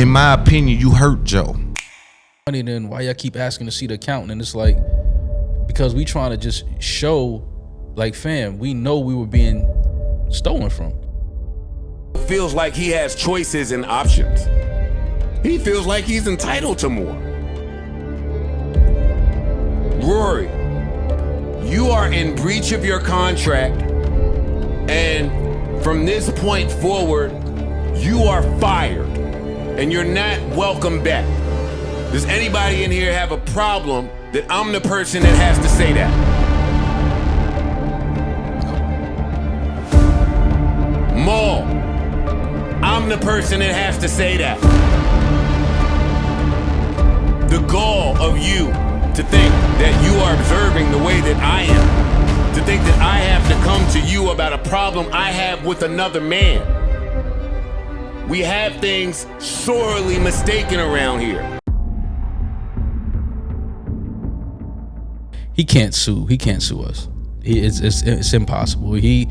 in my opinion, you hurt Joe. Then why y'all keep asking to see the accountant? And it's like, because we trying to just show, like, fam, we know we were being stolen from. Feels like he has choices and options. He feels like he's entitled to more. Rory, you are in breach of your contract, and from this point forward, you are fired, and you're not welcome back. Does anybody in here have a problem that I'm the person that has to say that? Maul, I'm the person that has to say that. The gall of you to think that you are observing the way that I am, to think that I have to come to you about a problem I have with another man. We have things sorely mistaken around here. He can't sue. He can't sue us. It's impossible. He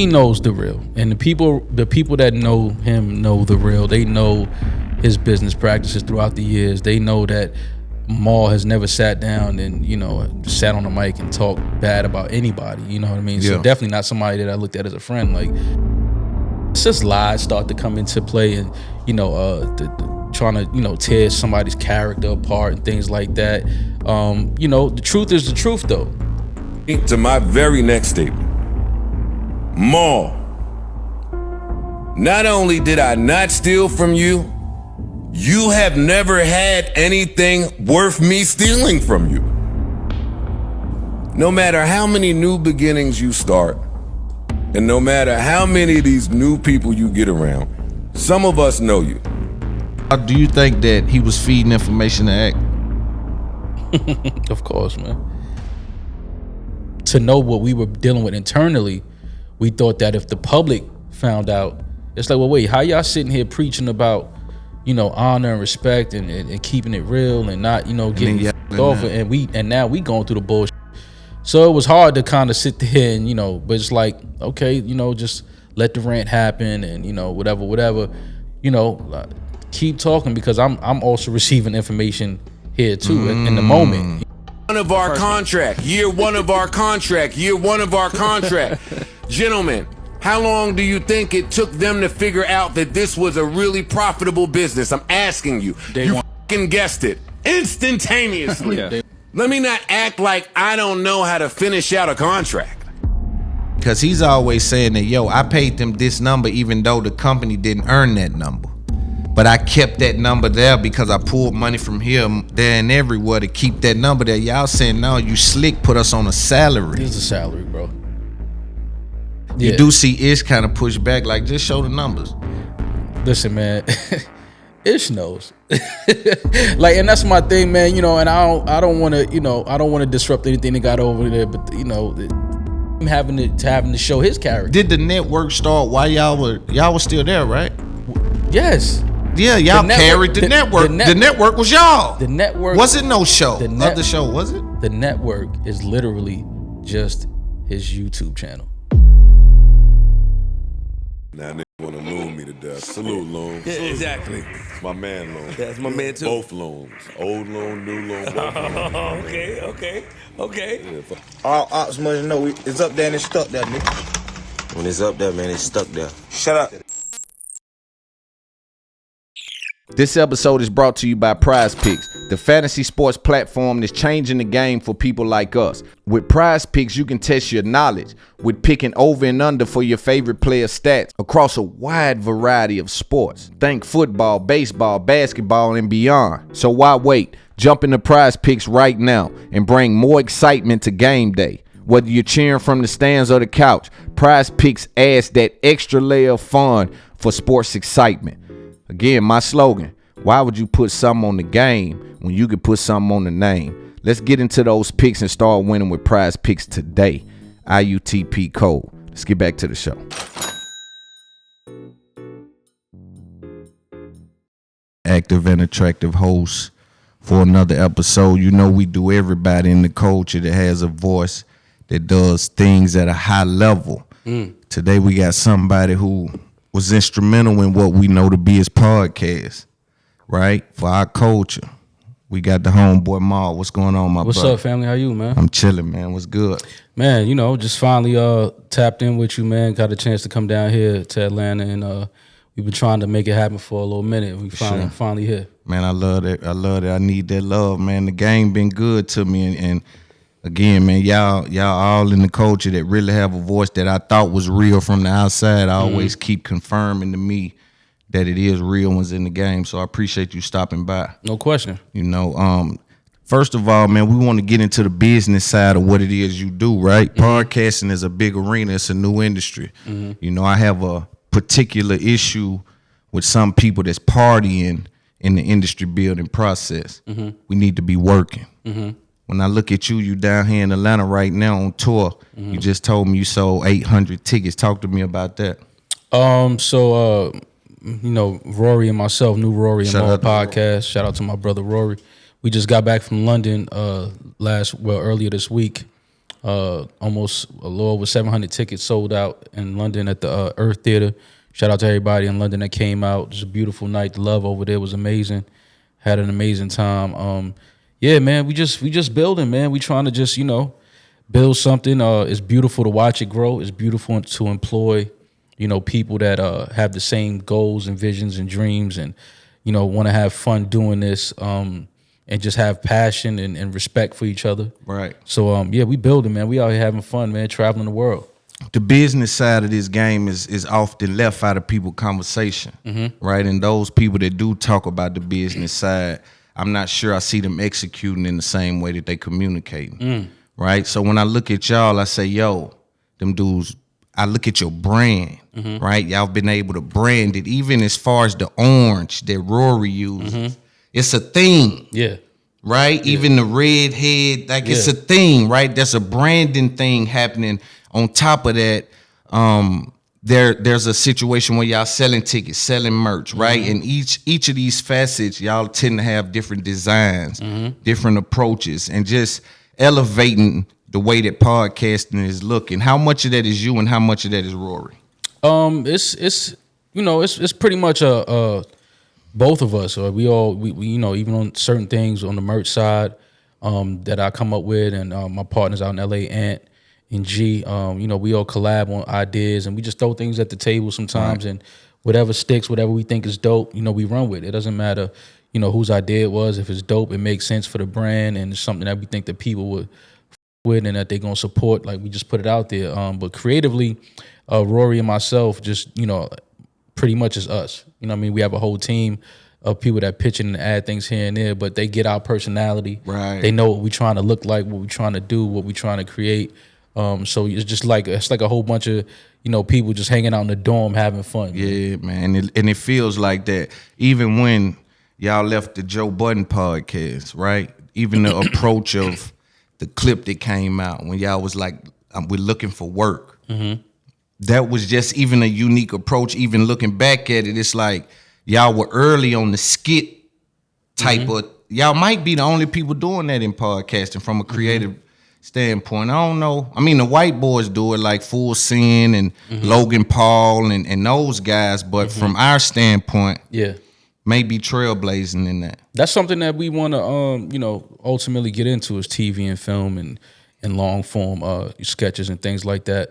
knows the real, and the people that know him know the real. They know his business practices throughout the years. They know that Maul has never sat down and, you know, sat on the mic and talked bad about anybody. You know what I mean? Yeah. So definitely not somebody that I looked at as a friend. Like, it's just lies start to come into play, and, you know, trying to, you know, tear somebody's character apart and things like that. You know, the truth is the truth, though. To my very next statement, Maul, not only did I not steal from you, you have never had anything worth me stealing from you. No matter how many new beginnings you start, and no matter how many of these new people you get around, some of us know you. Do you think that he was feeding information to act? Of course, man. To know what we were dealing with internally, we thought that if the public found out, it's like, well, wait, how y'all sitting here preaching about, you know, honor and respect and keeping it real and not, you know, getting off, and now we going through the bullshit. So it was hard to kind of sit there and, you know, but it's like, okay, you know, just let the rant happen and, you know, whatever, you know, keep talking, because I'm also receiving information here too in the moment. One of our contract, year one of our contract. Gentlemen, how long do you think it took them to figure out that this was a really profitable business? I'm asking you. You fucking guessed it instantaneously. Yeah. Let me not act like I don't know how to finish out a contract. Because he's always saying that, yo, I paid them this number even though the company didn't earn that number. But I kept that number there because I pulled money from here, there, and everywhere to keep that number there. Y'all saying, no, you slick, put us on a salary. It's a salary, bro. You do see Ish kind of push back, like, just show the numbers. Listen, man, Ish knows. Like, and that's my thing, man, you know, and I don't want to, you know, I don't want to disrupt anything that got over there, but, you know, having to show his character. Did the network start while y'all were still there, right? Yes. Yeah, y'all carried the network. The network was y'all. The network wasn't no show. Other show, was it? The network is literally just his YouTube channel. Now nigga wanna loon me to death. Salute, Loon. Yeah, exactly. It's my man, Loon. That's my man too. Both Loons. Old Loon, new Loon, both Loons. Okay. Yeah, All ops must know it's up there and it's stuck there, nigga. When it's up there, man, it's stuck there. Shut up. This episode is brought to you by Prize Picks, the fantasy sports platform that's changing the game for people like us. With Prize Picks, you can test your knowledge with picking over and under for your favorite player stats across a wide variety of sports. Think football, baseball, basketball, and beyond. So why wait? Jump into Prize Picks right now and bring more excitement to game day. Whether you're cheering from the stands or the couch, Prize Picks adds that extra layer of fun for sports excitement. Again, my slogan, why would you put something on the game when you could put something on the name? Let's get into those picks and start winning with Prize Picks today. IUTP code. Let's get back to the show. Active and attractive host for another episode. You know we do everybody in the culture that has a voice that does things at a high level. Today we got somebody who was instrumental in what we know to be his podcast. right? For our culture. We got the homeboy Maul. What's going on, my brother? What's up, family? How you, man? I'm chilling, man. What's good? Man, just finally tapped in with you, man. Got a chance to come down here to Atlanta, and we've been trying to make it happen for a little minute. We finally here. Man, I love it. I need that love, man. The game been good to me, and again, man, y'all all in the culture that really have a voice that I thought was real from the outside. I always keep confirming to me that it is real ones in the game. So I appreciate you stopping by. No question. First of all, man, we want to get into the business side of what it is you do, right? Podcasting is a big arena. It's a new industry. I have a particular issue with some people that's partying in the industry building process. We need to be working. When I look at you down here in Atlanta right now on tour. You just told me you sold 800 tickets. Talk to me about that. Rory and myself, New Rory and Maul podcast. Shout out to my brother Rory. We just got back from London earlier this week. Almost a little over 700 tickets sold out in London at the Earth Theater. Shout out to everybody in London that came out. It was a beautiful night. The love over there was amazing. Had an amazing time. Yeah, man, we just building, man. We trying to just, build something. It's beautiful to watch it grow. It's beautiful to employ people that have the same goals and visions and dreams and, want to have fun doing this and just have passion and respect for each other. Right. So, we building, man. We out here having fun, man, traveling the world. The business side of this game is often left out of people's conversation, right? And those people that do talk about the business side, I'm not sure I see them executing in the same way that they communicating, right? So when I look at y'all, I say, yo, them dudes, I look at your brand, right? Y'all been able to brand it, even as far as the orange that Rory uses. It's a thing. Yeah. Right? Yeah. Even the red head, it's a thing, right? That's a branding thing happening. On top of that, there's a situation where y'all selling tickets, selling merch, right? And each of these facets, y'all tend to have different designs, different approaches, and just elevating the way that podcasting is looking. How much of that is you and how much of that is Rory? It's pretty much both of us. We even on certain things on the merch side that I come up with, and my partners out in LA, Ant and G, we all collab on ideas, and we just throw things at the table sometimes, and whatever sticks, whatever we think is dope, we run with. It doesn't matter, whose idea it was. If it's dope, it makes sense for the brand, and it's something that we think that people would with and that they're gonna support, like we just put it out there. But creatively, Rory and myself just, pretty much is us. We have a whole team of people that pitch in and add things here and there, but they get our personality. Right. They know what we're trying to look like, what we're trying to do, what we're trying to create. So it's just like a whole bunch of people just hanging out in the dorm having fun. Yeah, man. And it feels like that. Even when y'all left the Joe Budden podcast, right? Even the approach of the clip that came out when y'all was like, we're looking for work. That was just even a unique approach. Even looking back at it, it's like y'all were early on the skit type of, y'all might be the only people doing that in podcasting from a creative standpoint. I don't know. I mean, the white boys do it like Full Sin and Logan Paul and those guys, but from our standpoint, maybe trailblazing in that. That's something that we want to, ultimately get into is TV and film and long form sketches and things like that.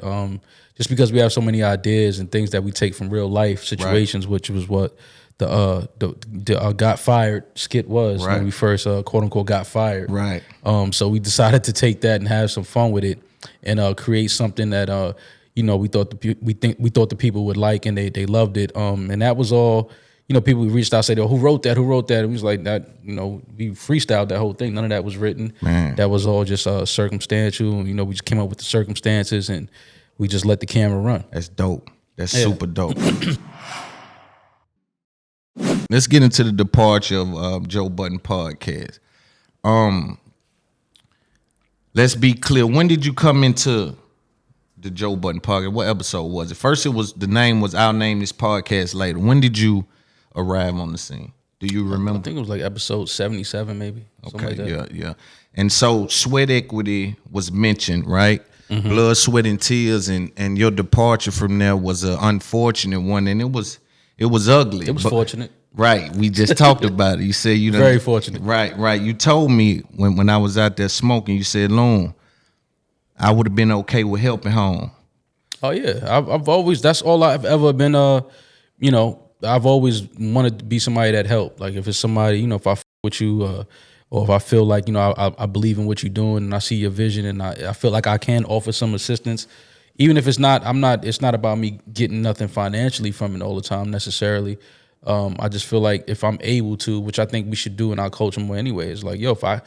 Just because we have so many ideas and things that we take from real life situations, which was what the got fired skit was when we first quote unquote got fired. Right. So we decided to take that and have some fun with it and create something that we thought the people would like, and they loved it. And that was all. People reached out, said, "Oh, who wrote that? Who wrote that?" And we was like, "That, we freestyled that whole thing. None of that was written. Man. That was all just circumstantial. We just came up with the circumstances, and we just let the camera run." That's dope. That's super dope. Let's get into the departure of Joe Budden Podcast. Let's be clear. When did you come into the Joe Budden Podcast? What episode was it? First, the name was I'll Name This Podcast Later. When did you arrive on the scene? Do you remember? I think it was like episode 77, maybe. Something like that. Yeah. And so Sweat Equity was mentioned, right? Blood, Sweat, and Tears, and your departure from there was an unfortunate one, and it was ugly. It was fortunate. Right. We just talked about it. You said you done, Very fortunate. Right. You told me when I was out there smoking, you said, Loon, I would have been okay with helping home. Oh yeah, I've always, that's all I've ever been. I've always wanted to be somebody that helped. Like if it's somebody, if I f with you, or if I feel like I believe in what you're doing and I see your vision and I feel like I can offer some assistance, even if it's not. It's not about me getting nothing financially from it all the time necessarily. I just feel like if I'm able to, which I think we should do in our culture more anyway, is like, yo, if I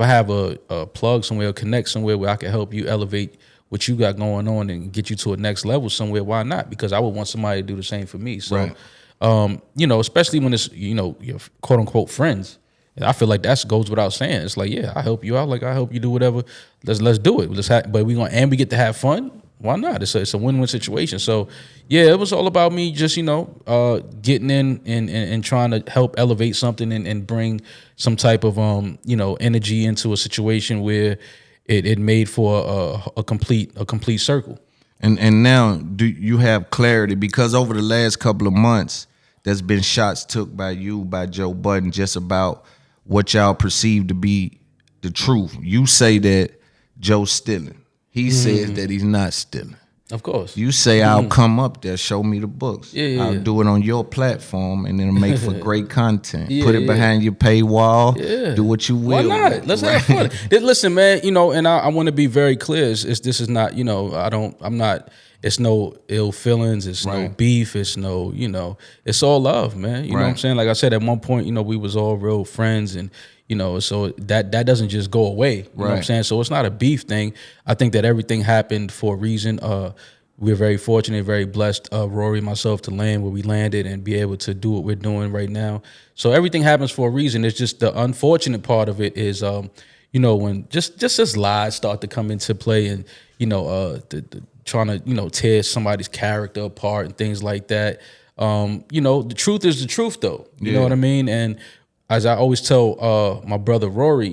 have a plug somewhere, or connect somewhere where I can help you elevate what you got going on and get you to a next level somewhere, why not? Because I would want somebody to do the same for me. So, right. Especially when it's, your quote unquote friends. And I feel like that goes without saying. It's like, yeah, I help you out. Like I help you do whatever. Let's do it. But we get to have fun. Why not? It's a win-win situation. So yeah, it was all about me just, getting in and trying to help elevate something and bring some type of, energy into a situation where it made for a complete circle. And now, do you have clarity? Because over the last couple of months, there's been shots took by Joe Budden, just about what y'all perceive to be the truth. You say that Joe's stealing. He says that he's not stealing. Of course. You say, I'll come up there, show me the books. Yeah. I'll do it on your platform, and it'll make for great content. Put it behind your paywall. Yeah. Do what you will. Why not? Let's have fun. Listen, man, and I want to be very clear. This is not, it's no ill feelings. It's no beef. It's no, it's all love, man. You know what I'm saying? Like I said, at one point, we was all real friends and, so that doesn't just go away. You know what I'm saying? So it's not a beef thing. I think that everything happened for a reason. We're very fortunate, very blessed, Rory and myself, to land where we landed and be able to do what we're doing right now. So everything happens for a reason. It's just the unfortunate part of it is, when just as lies start to come into play and, trying to, tear somebody's character apart and things like that. The truth is the truth, though. You know what I mean? And as I always tell my brother Rory,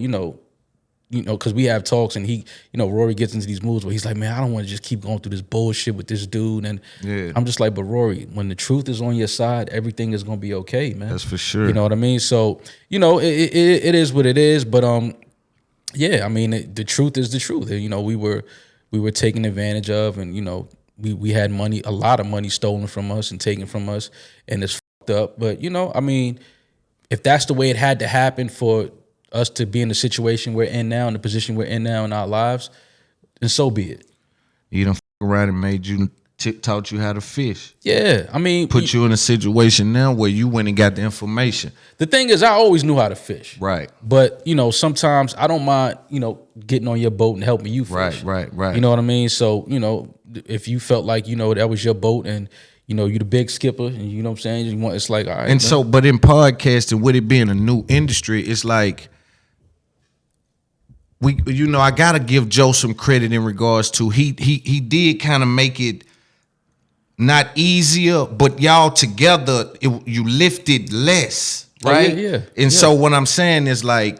because we have talks and he, Rory gets into these moods where he's like, man, I don't want to just keep going through this bullshit with this dude. And I'm just like, but Rory, when the truth is on your side, everything is going to be okay, man. That's for sure. You know what I mean? So, it is what it is. But, the truth is the truth. We were taken advantage of, and, we had money, a lot of money stolen from us and taken from us, and it's fucked up. But, if that's the way it had to happen for us to be in the situation we're in now, in the position we're in now in our lives, then so be it. You done around and made you, taught you how to fish. Yeah, put you in a situation now where you went and got the information. The thing is, I always knew how to fish. Right. But, sometimes I don't mind, getting on your boat and helping you fish. Right. You know what I mean? So, if you felt like, that was your boat and, you the big skipper, and you know what I'm saying? It's like, all right. And so, but in podcasting, with it being a new industry, it's like, I gotta give Joe some credit in regards to he did kind of make it not easier, but y'all together you lifted less, right? Oh, yeah. And so what I'm saying is like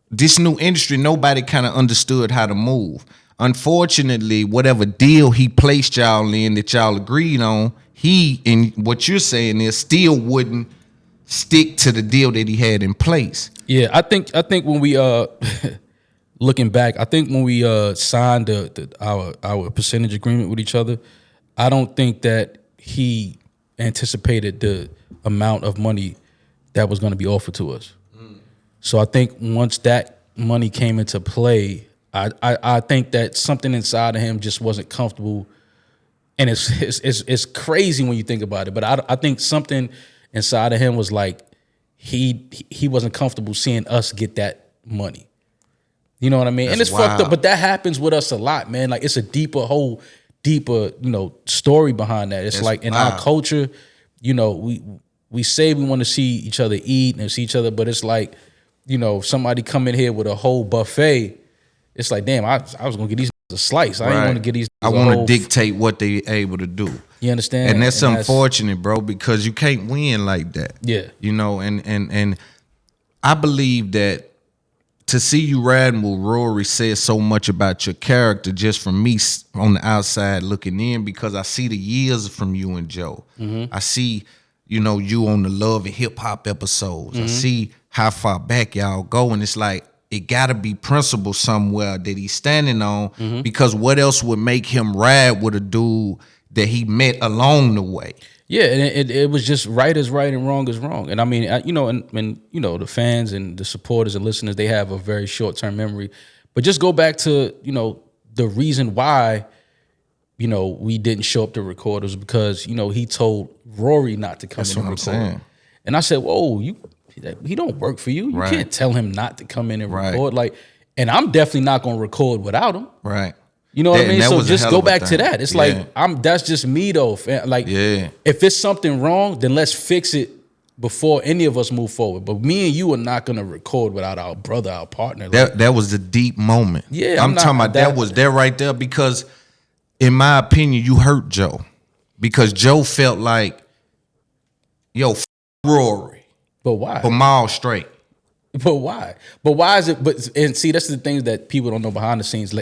this new industry, nobody kind of understood how to move. Unfortunately, whatever deal he placed y'all in that y'all agreed on, he, and what you're saying is, still wouldn't stick to the deal that he had in place. Yeah, I think when we looking back, I think when we signed our percentage agreement with each other, I don't think that he anticipated the amount of money that was going to be offered to us. So I think once that money came into play, I think that something inside of him just wasn't comfortable. And it's crazy when you think about it, but I think something inside of him was like he wasn't comfortable seeing us get that money. You know what I mean? That's and it's wild. fucked up, but that happens with us a lot, man. Like it's a deeper, story behind that. It's like in our culture, we say we want to see each other eat and see each other, but it's like, somebody come in here with a whole buffet. It's like, damn, I was gonna get these a slice. I didn't want to get these. I want to dictate what they able to do. You understand? And that's unfortunate, bro, because you can't win like that. Yeah. And I believe that to see you riding with Rory says so much about your character just from me on the outside looking in, because I see the years from you and Joe. I see you on the Love and Hip Hop episodes. I see how far back y'all go, and it's like it gotta be principle somewhere that he's standing on, because what else would make him ride with a dude that he met along the way? Yeah, and it was just right is right and wrong is wrong. And I mean, and the fans and the supporters and listeners, they have a very short-term memory. But just go back to, the reason why, we didn't show up to record was because, he told Rory not to come in and record. Saying. And I said, whoa, he don't work for you. You can't tell him not to come in and record. And I'm definitely not going to record without him. Right. You know what I mean? So just go back to that. It's like, that's just me though. Like, if it's something wrong, then let's fix it before any of us move forward. But me and you are not going to record without our brother, our partner. That was a deep moment. Yeah. I'm talking about that was there right there, because in my opinion, you hurt Joe, because Joe felt like, Rory. But why? But Maul straight. But why? But why is it? And see, that's the things that people don't know behind the scenes.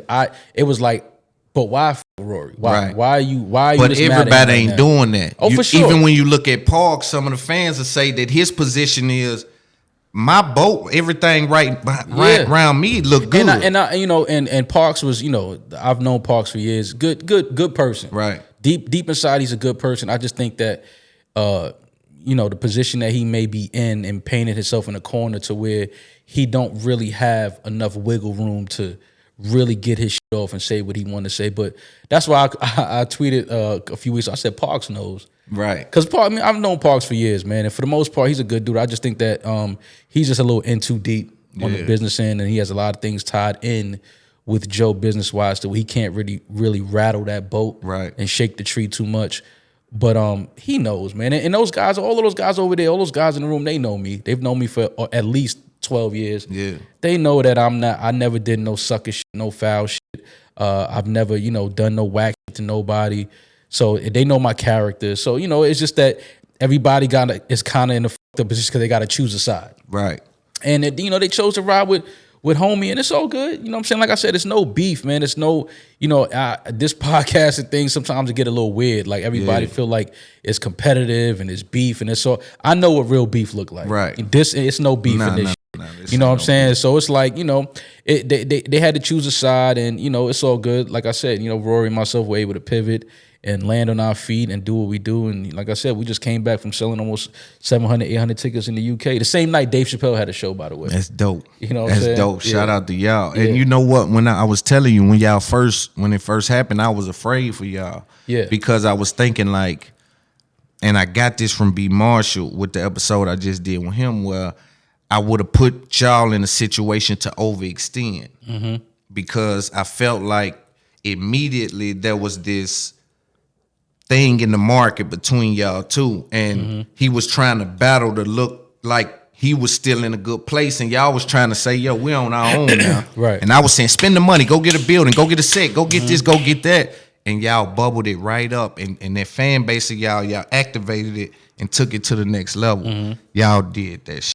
It was like, but why Rory? Why? Right. Why are you? But everybody ain't doing that. Oh, for sure. Even when you look at Park, some of the fans will say that his position is my boat. Everything right around me look good. And Parks was, I've known Parks for years. Good person. Right. Deep inside, he's a good person. I just think that, the position that he may be in and painted himself in a corner to where he don't really have enough wiggle room to really get his shit off and say what he wanted to say. But that's why I tweeted a few weeks ago. I said Parks knows. Right. Because I've known Parks for years, man. And for the most part, he's a good dude. I just think that he's just a little in too deep on the business end, and he has a lot of things tied in with Joe business-wise that he can't really rattle that boat and shake the tree too much. But he knows, man. And those guys, all of those guys over there, all those guys in the room, they know me. They've known me for at least 12 years. Yeah. They know that I never did no sucker shit, no foul shit. I've never, done no whack shit to nobody. So they know my character. So, it's just that everybody is kind of in a fucked up position because they got to choose a side. Right. And, they chose to ride with homie, and it's all good. You know what I'm saying? Like I said, it's no beef, man. It's no, this podcast and things, sometimes it get a little weird. Like everybody feel like it's competitive and it's beef, and it's all. I know what real beef look like. Right. It's no beef in this shit. You know what I'm saying? So it's like, they had to choose a side, and, it's all good. Like I said, Rory and myself were able to pivot and land on our feet and do what we do. And like I said, we just came back from selling almost 700, 800 tickets in the UK. The same night Dave Chappelle had a show, by the way. That's dope. You know what I'm saying? That's dope. Shout out to y'all. Yeah. And you know what? When I was telling you, when it first happened, I was afraid for y'all. Yeah. Because I was thinking like, and I got this from B. Marshall with the episode I just did with him, where I would have put y'all in a situation to overextend. Because I felt like immediately there was this thing in the market between y'all two, and he was trying to battle to look like he was still in a good place, and y'all was trying to say, yo, we're on our own now. Right. And I was saying, spend the money, go get a building, go get a set, go get this, go get that. And y'all bubbled it right up, and that fan base of y'all activated it and took it to the next level. Y'all did that shit.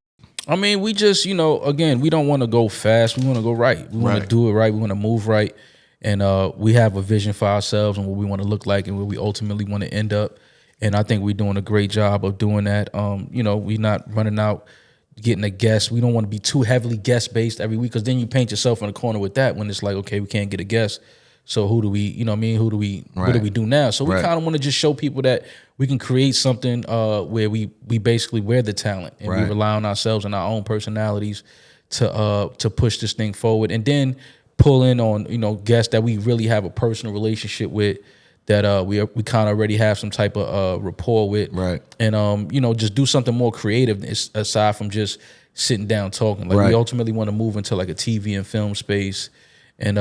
I mean, we just, again, we don't want to go fast. We want to go right. We want to do it right. We want to move right. And we have a vision for ourselves and what we want to look like and where we ultimately want to end up. And I think we're doing a great job of doing that. We're not running out getting a guest. We don't want to be too heavily guest-based every week, because then you paint yourself in a corner with that when it's like, okay, we can't get a guest. So who do we, what do we do now? So we kind of want to just show people that we can create something where we basically, we're the talent, and we rely on ourselves and our own personalities to push this thing forward. And then pull in on, guests that we really have a personal relationship with, that we kind of already have some type of rapport with. Right. And, just do something more creative aside from just sitting down talking. Like we ultimately want to move into like a TV and film space and,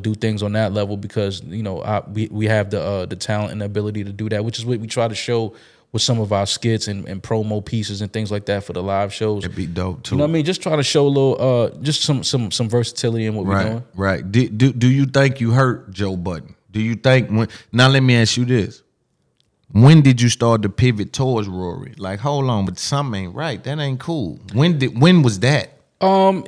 do things on that level, because, we have the talent and the ability to do that, which is what we try to show with some of our skits and promo pieces and things like that for the live shows. It'd be dope too. You know what I mean? Just try to show a little, just some versatility in what we're doing. Right. Do you think you hurt Joe Budden? Do you think now let me ask you this. When did you start to pivot towards Rory? Like, hold on, but something ain't right. That ain't cool. When was that? Rory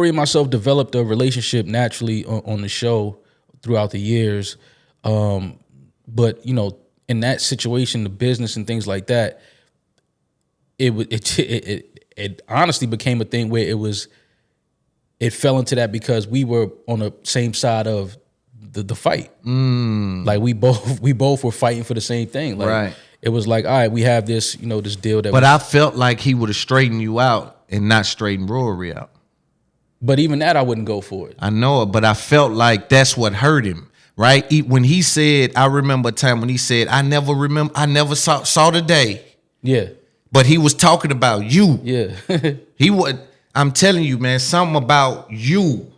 and myself developed a relationship naturally on the show throughout the years. But, in that situation, the business and things like that, it honestly became a thing where it fell into that because we were on the same side of the fight. Like we both were fighting for the same thing. Like, right. It was like, all right, we have this, this deal that. But I felt like he would have straightened you out and not straightened Rory out. But even that, I wouldn't go for it. I know it, but I felt like that's what hurt him, right? When he said, I remember a time when he said, I never saw the day. Yeah. But he was talking about you. Yeah. I'm telling you, man, something about you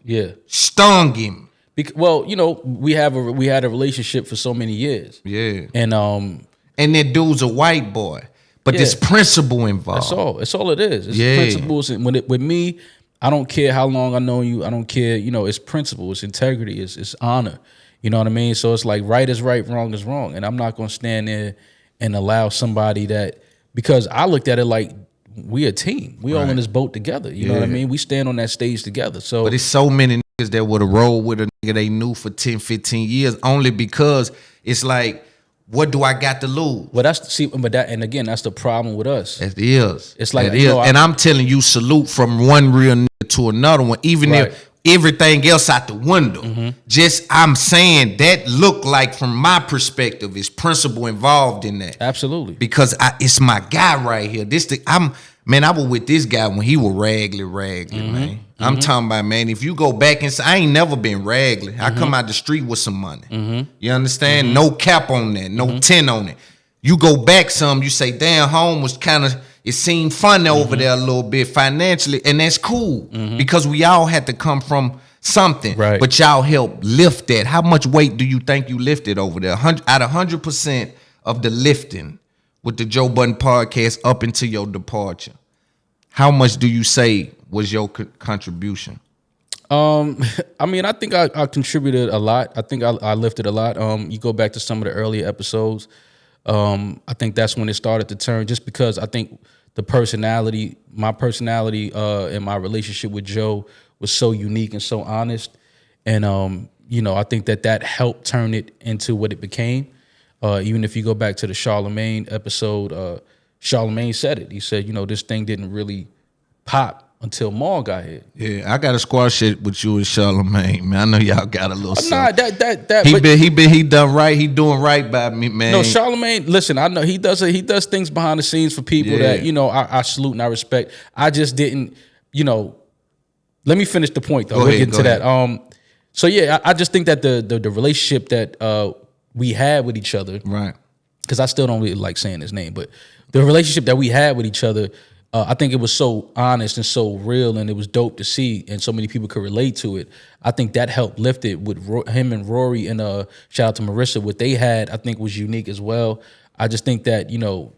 stung him. Well, we had a relationship for so many years. Yeah. And that dude's a white boy. But there's principle involved. That's all it is. It's principles. And with me, I don't care how long I know you. I don't care. It's principle. It's integrity. It's honor. You know what I mean? So it's like right is right, wrong is wrong. And I'm not going to stand there and allow somebody that, because I looked at it like we a team. We all in this boat together. You know what I mean? We stand on that stage together. So, but it's so many niggas that would have rolled with a nigga they knew for 10, 15 years only because it's like, what do I got to lose? Well, that's the problem with us. It is. It's like, and I'm telling you, salute from one real nigga to another one, even if everything else out the window. Mm-hmm. Just I'm saying that look like from my perspective is principle involved in that. Absolutely. Because it's my guy right here. I was with this guy when he was raggedy, man. I'm talking about, man, if you go back and say, I ain't never been raggedy. I come out the street with some money. You understand? No cap on that, no 10 on it. You go back some, you say, damn, home was kind of, it seemed funny over there a little bit financially, and that's cool because we all had to come from something. Right. But y'all helped lift that. How much weight do you think you lifted over there? Out of 100% of the lifting with the Joe Budden Podcast up until your departure, how much do you say was your contribution? I think I contributed a lot. I think I lifted a lot. You go back to some of the earlier episodes. I think that's when it started to turn, just because I think my personality and my relationship with Joe was so unique and so honest. And, I think that helped turn it into what it became. Even if you go back to the Charlemagne episode, Charlemagne said it. He said, this thing didn't really pop until Maul got here. Yeah, I got to squash it with you and Charlemagne, man. I know y'all got a little something. He done right. He doing right by me, man. No, Charlemagne. Listen, I know he does things behind the scenes for people that I salute and I respect. I just didn't. Let me finish the point though. We'll get into that. So yeah, I just think that the relationship that we had with each other, right? Because I still don't really like saying his name, but the relationship that we had with each other. I think it was so honest and so real, and it was dope to see, and so many people could relate to it. I think that helped lift it with him and Rory, and shout out to Marissa. What they had, I think, was unique as well. I just think that you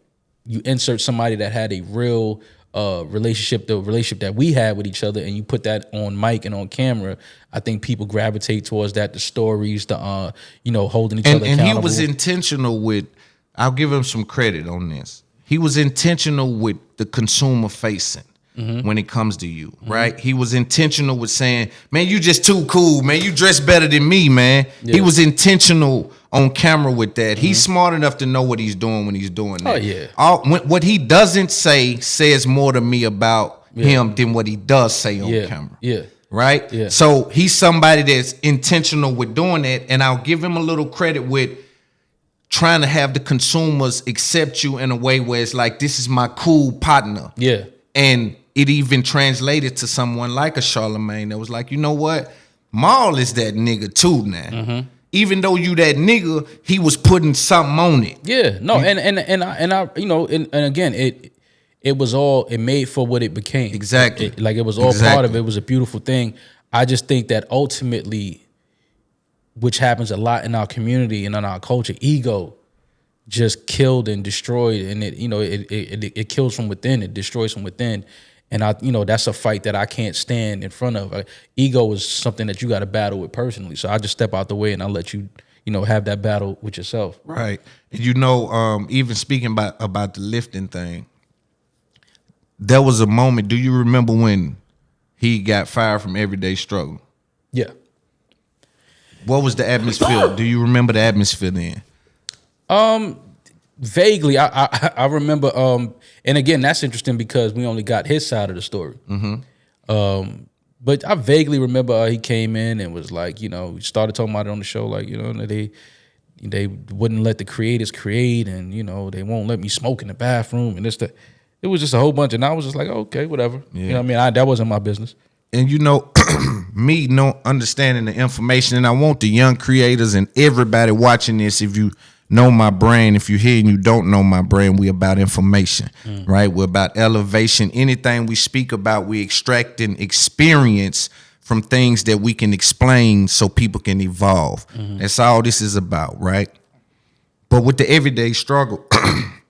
insert somebody that had a real relationship, the relationship that we had with each other, and you put that on mic and on camera. I think people gravitate towards that. The stories, the holding each other accountable. And he was intentional with. I'll give him some credit on this. He was intentional with the consumer facing when it comes to you, right? He was intentional with saying, man, you just too cool, man. You dress better than me, man. Yeah. He was intentional on camera with that. He's smart enough to know what he's doing when he's doing that. Oh, yeah. What he doesn't say says more to me about him than what he does say on camera. Yeah. Right? Yeah. So he's somebody that's intentional with doing that, and I'll give him a little credit with trying to have the consumers accept you in a way where it's like, this is my cool partner. Yeah. And it even translated to someone like a Charlemagne that was like, you know what? Maul is that nigga too now. Even though you that nigga, he was putting something on it. Yeah. No, and again, it was all, it made for what it became. Exactly. It was all part of it. It was a beautiful thing. I just think that ultimately, which happens a lot in our community and in our culture, ego just killed and destroyed, and it kills from within, it destroys from within, and that's a fight that I can't stand in front of. Ego is something that you got to battle with personally, so I just step out the way and I let you, have that battle with yourself. Right. Even speaking about the lifting thing, there was a moment. Do you remember when he got fired from Everyday Struggle? Yeah. What was the atmosphere? Do you remember the atmosphere then? Vaguely, I remember. And again, that's interesting because we only got his side of the story. But I vaguely remember he came in and was like, you know, started talking about it on the show, like, you know, they wouldn't let the creators create, and you know, they won't let me smoke in the bathroom, and it was just a whole bunch, and I was just like, okay, whatever. Yeah. You know what I mean? That wasn't my business. And you know, me not understanding the information, and I want the young creators and everybody watching this, if you know my brand, if you're here and you don't know my brand, we about information, right? We're about elevation. Anything we speak about, we extracting experience from things that we can explain so people can evolve. That's all this is about, right? But with the everyday struggle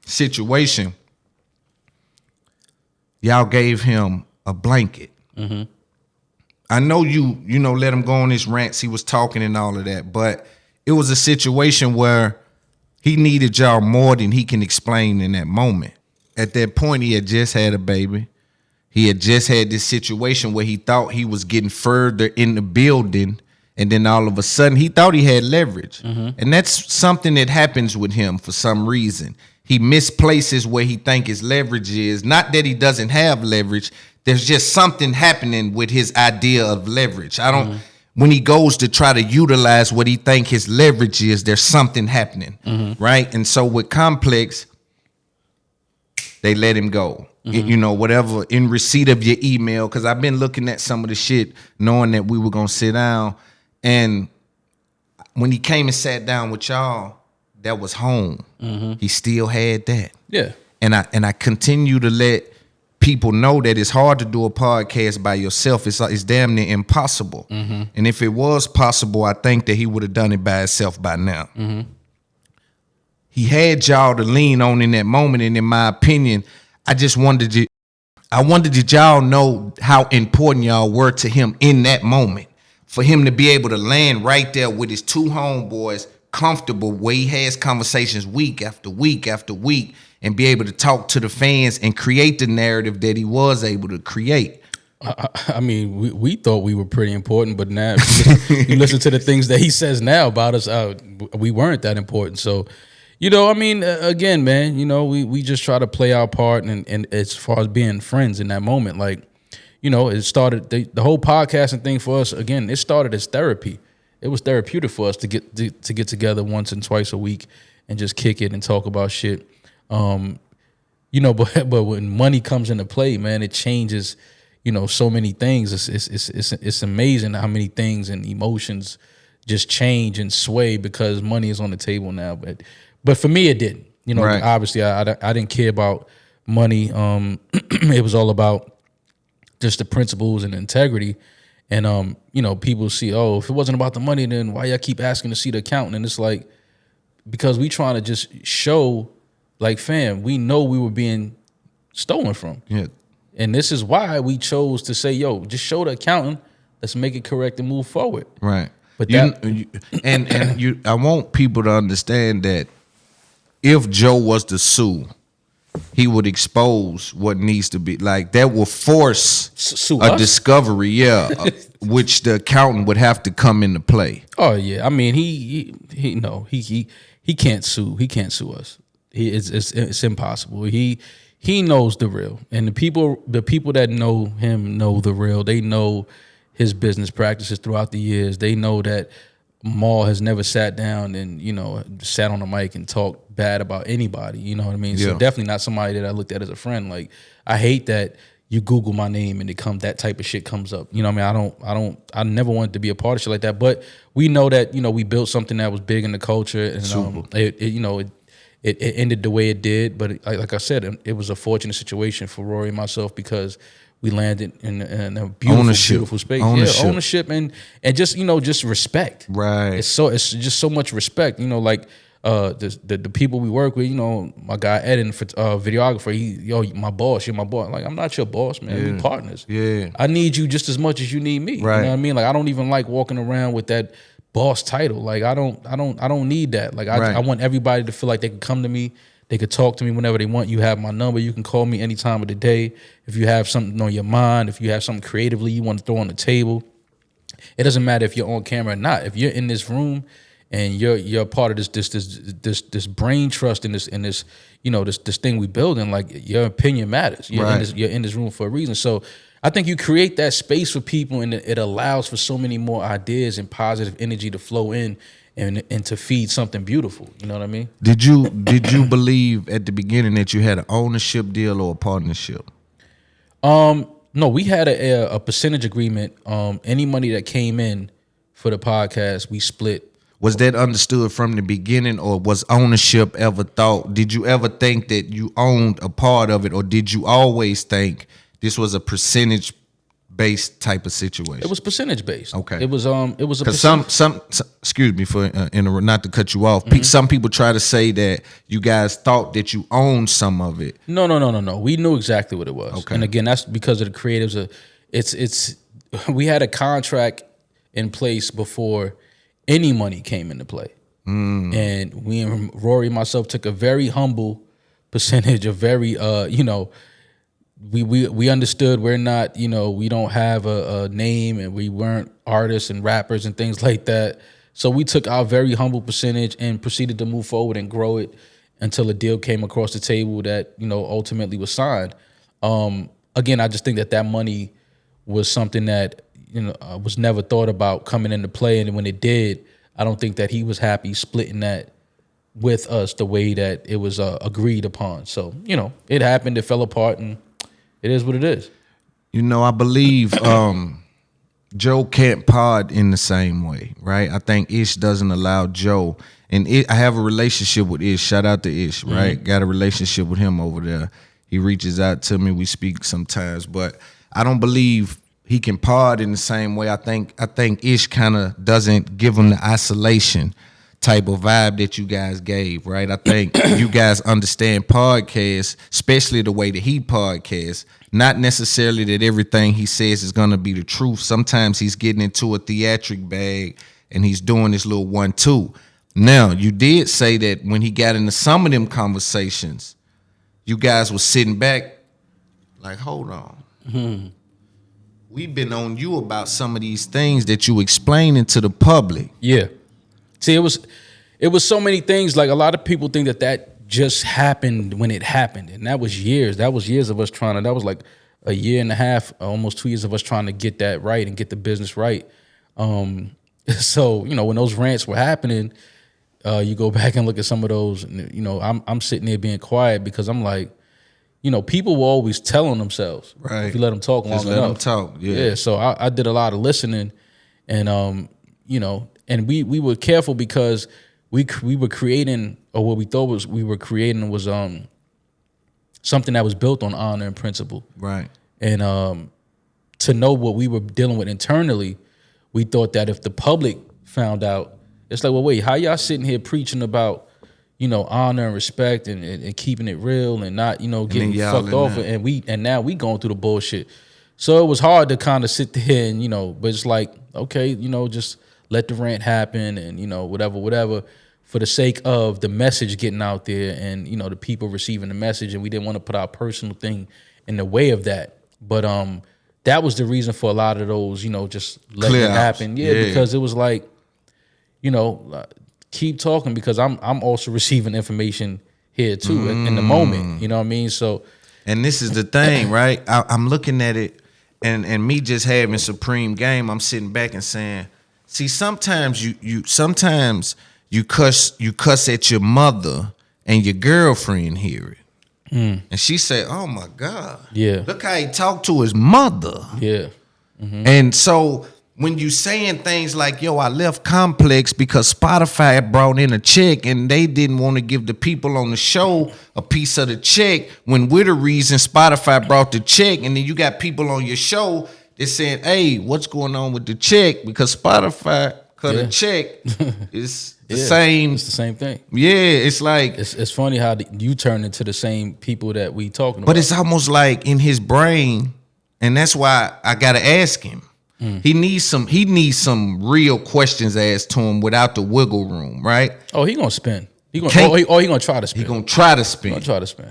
situation, y'all gave him a blanket. I know you let him go on his rants. He was talking and all of that, but it was a situation where he needed y'all more than he can explain in that moment. At that point, he had just had a baby. He had just had this situation where he thought he was getting further in the building, and then all of a sudden, he thought he had leverage. And that's something that happens with him for some reason. He misplaces where he think his leverage is. Not that he doesn't have leverage. There's just something happening with his idea of leverage. When he goes to try to utilize what he think his leverage is, there's something happening, right? And so with Complex, they let him go. You know, whatever, in receipt of your email, because I've been looking at some of the shit knowing that we were going to sit down. And when he came and sat down with y'all, that was home. He still had that. Yeah. And I continue to let people know that it's hard to do a podcast by yourself. It's damn near impossible. And if it was possible, I think that he would have done it by himself by now. He had y'all to lean on in that moment, and in my opinion, I wanted y'all know how important y'all were to him in that moment. For him to be able to land right there with his two homeboys, comfortable, where he has conversations week after week after week, and be able to talk to the fans and create the narrative that he was able to create. I mean, we thought we were pretty important, but now you listen to the things that he says now about us, we weren't that important. So, you know, I mean, again, man, you know, we just try to play our part, and as far as being friends in that moment, like, you know, it started, the whole podcasting thing for us, again, it started as therapy. It was therapeutic for us to get together once and twice a week and just kick it and talk about shit. You know, but when money comes into play, man, it changes, you know, so many things. It's amazing how many things and emotions just change and sway because money is on the table now. But for me, it didn't. You know, obviously, I didn't care about money. It was all about just the principles and integrity. And you know, people see, oh, if it wasn't about the money, then why y'all keep asking to see the accountant? And it's like, because we trying to just show, like, fam, we know we were being stolen from. Yeah. And this is why we chose to say, yo, just show the accountant, let's make it correct and move forward. Right. But I want people to understand that if Joe was to sue, he would expose what needs to be, like, that will force sue a us? Discovery, which the accountant would have to come into play. Oh yeah, I mean he can't sue. He can't sue us. It's impossible. He knows the real, and the people that know him know the real. They know his business practices throughout the years. They know that Maul has never sat down and, you know, sat on the mic and talked bad about anybody. You know what I mean? Yeah. So definitely not somebody that I looked at as a friend. Like, I hate that you Google my name and that type of shit comes up. You know what I mean? I never wanted to be a part of shit like that. But we know that, you know, we built something that was big in the culture, and it ended the way it did. But like I said, it was a fortunate situation for Rory and myself because we landed in a beautiful space. Ownership and just, you know, just respect. Right. It's just so much respect. You know, like the people we work with. You know, my guy Eden, videographer. My boss. You're my boss. Like, I'm not your boss, man. We partners. Yeah. I need you just as much as you need me. Right. You know what I mean? Like, I don't even like walking around with that boss title. Like, I don't need that. Like, I want everybody to feel like they can come to me. They could talk to me whenever they want. You have my number. You can call me any time of the day. If you have something on your mind, if you have something creatively you want to throw on the table, it doesn't matter if you're on camera or not. If you're in this room and you're part of this brain trust in this this thing we building. Like, your opinion matters. You're in this room for a reason. So I think you create that space for people, and it allows for so many more ideas and positive energy to flow in and to feed something beautiful. You know what I mean? Did you believe at the beginning that you had an ownership deal or a partnership? No, we had a percentage agreement. Any money that came in for the podcast, we split. Was that understood from the beginning, or was ownership ever thought? Did you ever think that you owned a part of it, or did you always think this was a percentage-based type of situation? It was percentage-based. Okay. It was a because some excuse me for not to cut you off. Some people try to say that you guys thought that you owned some of it. No. We knew exactly what it was. Okay. And again, that's because of the creatives. It's we had a contract in place before any money came into play. And we and Rory and myself took a very humble percentage, of very we understood we're not, we don't have a name, and we weren't artists and rappers and things like that. So we took our very humble percentage and proceeded to move forward and grow it until a deal came across the table that, ultimately was signed. Again, I just think that money was something that, was never thought about coming into play. And when it did, I don't think that he was happy splitting that with us the way that it was agreed upon. So, it happened, it fell apart, and it is what it is. I believe Joe can't pod in the same way, right? I think Ish doesn't allow Joe, and I have a relationship with Ish. Shout out to Ish, right? Got a relationship with him over there. He reaches out to me. We speak sometimes, but I don't believe he can pod in the same way. I think Ish kind of doesn't give him the isolation type of vibe that you guys gave, right? I think you guys understand podcasts, especially the way that he podcasts. Not necessarily that everything he says is going to be the truth. Sometimes he's getting into a theatric bag and he's doing this little 1-2. Now, you did say that when he got into some of them conversations, you guys were sitting back like, hold on. We've been on you about some of these things that you explaining to the public. Yeah. See, it was so many things. Like, a lot of people think that just happened when it happened, and that was years. That was years of us trying to. That was like a year and a half, almost 2 years of us trying to get that right and get the business right. So when those rants were happening, you go back and look at some of those. I'm sitting there being quiet because I'm like, people were always telling themselves, right? If you let them talk long enough. Just let them talk. Yeah. So I did a lot of listening, and and we were careful because we were creating, or what we thought we were creating was something that was built on honor and principle. Right. And to know what we were dealing with internally, we thought that if the public found out, it's like, well, wait, how y'all sitting here preaching about, honor and respect and keeping it real and not, getting fucked off, and now we going through the bullshit. So it was hard to kind of sit there and, but it's like, okay, just let the rant happen and, whatever, for the sake of the message getting out there and, the people receiving the message. And we didn't want to put our personal thing in the way of that. But that was the reason for a lot of those, just letting it happen. Yeah, because it was like, keep talking, because I'm also receiving information here too in the moment. You know what I mean? So, and this is the thing, right? I'm looking at it, and me just having supreme game. I'm sitting back and saying, see, sometimes you cuss at your mother and your girlfriend hear it. And she said, oh my God. Yeah. Look how he talked to his mother. Yeah. And so when you saying things like, yo, I left Complex because Spotify brought in a check and they didn't want to give the people on the show a piece of the check, when we're the reason Spotify brought the check, and then you got people on your show that saying, hey, what's going on with the check? Because Spotify cut a check. It's the same. It's the same thing. Yeah, it's like... It's funny how you turn into the same people that we talking about. But it's almost like in his brain, and that's why I got to ask him. He needs some real questions asked to him without the wiggle room, right? Oh, he gonna spin. He gonna try to spin. He gonna try to spin.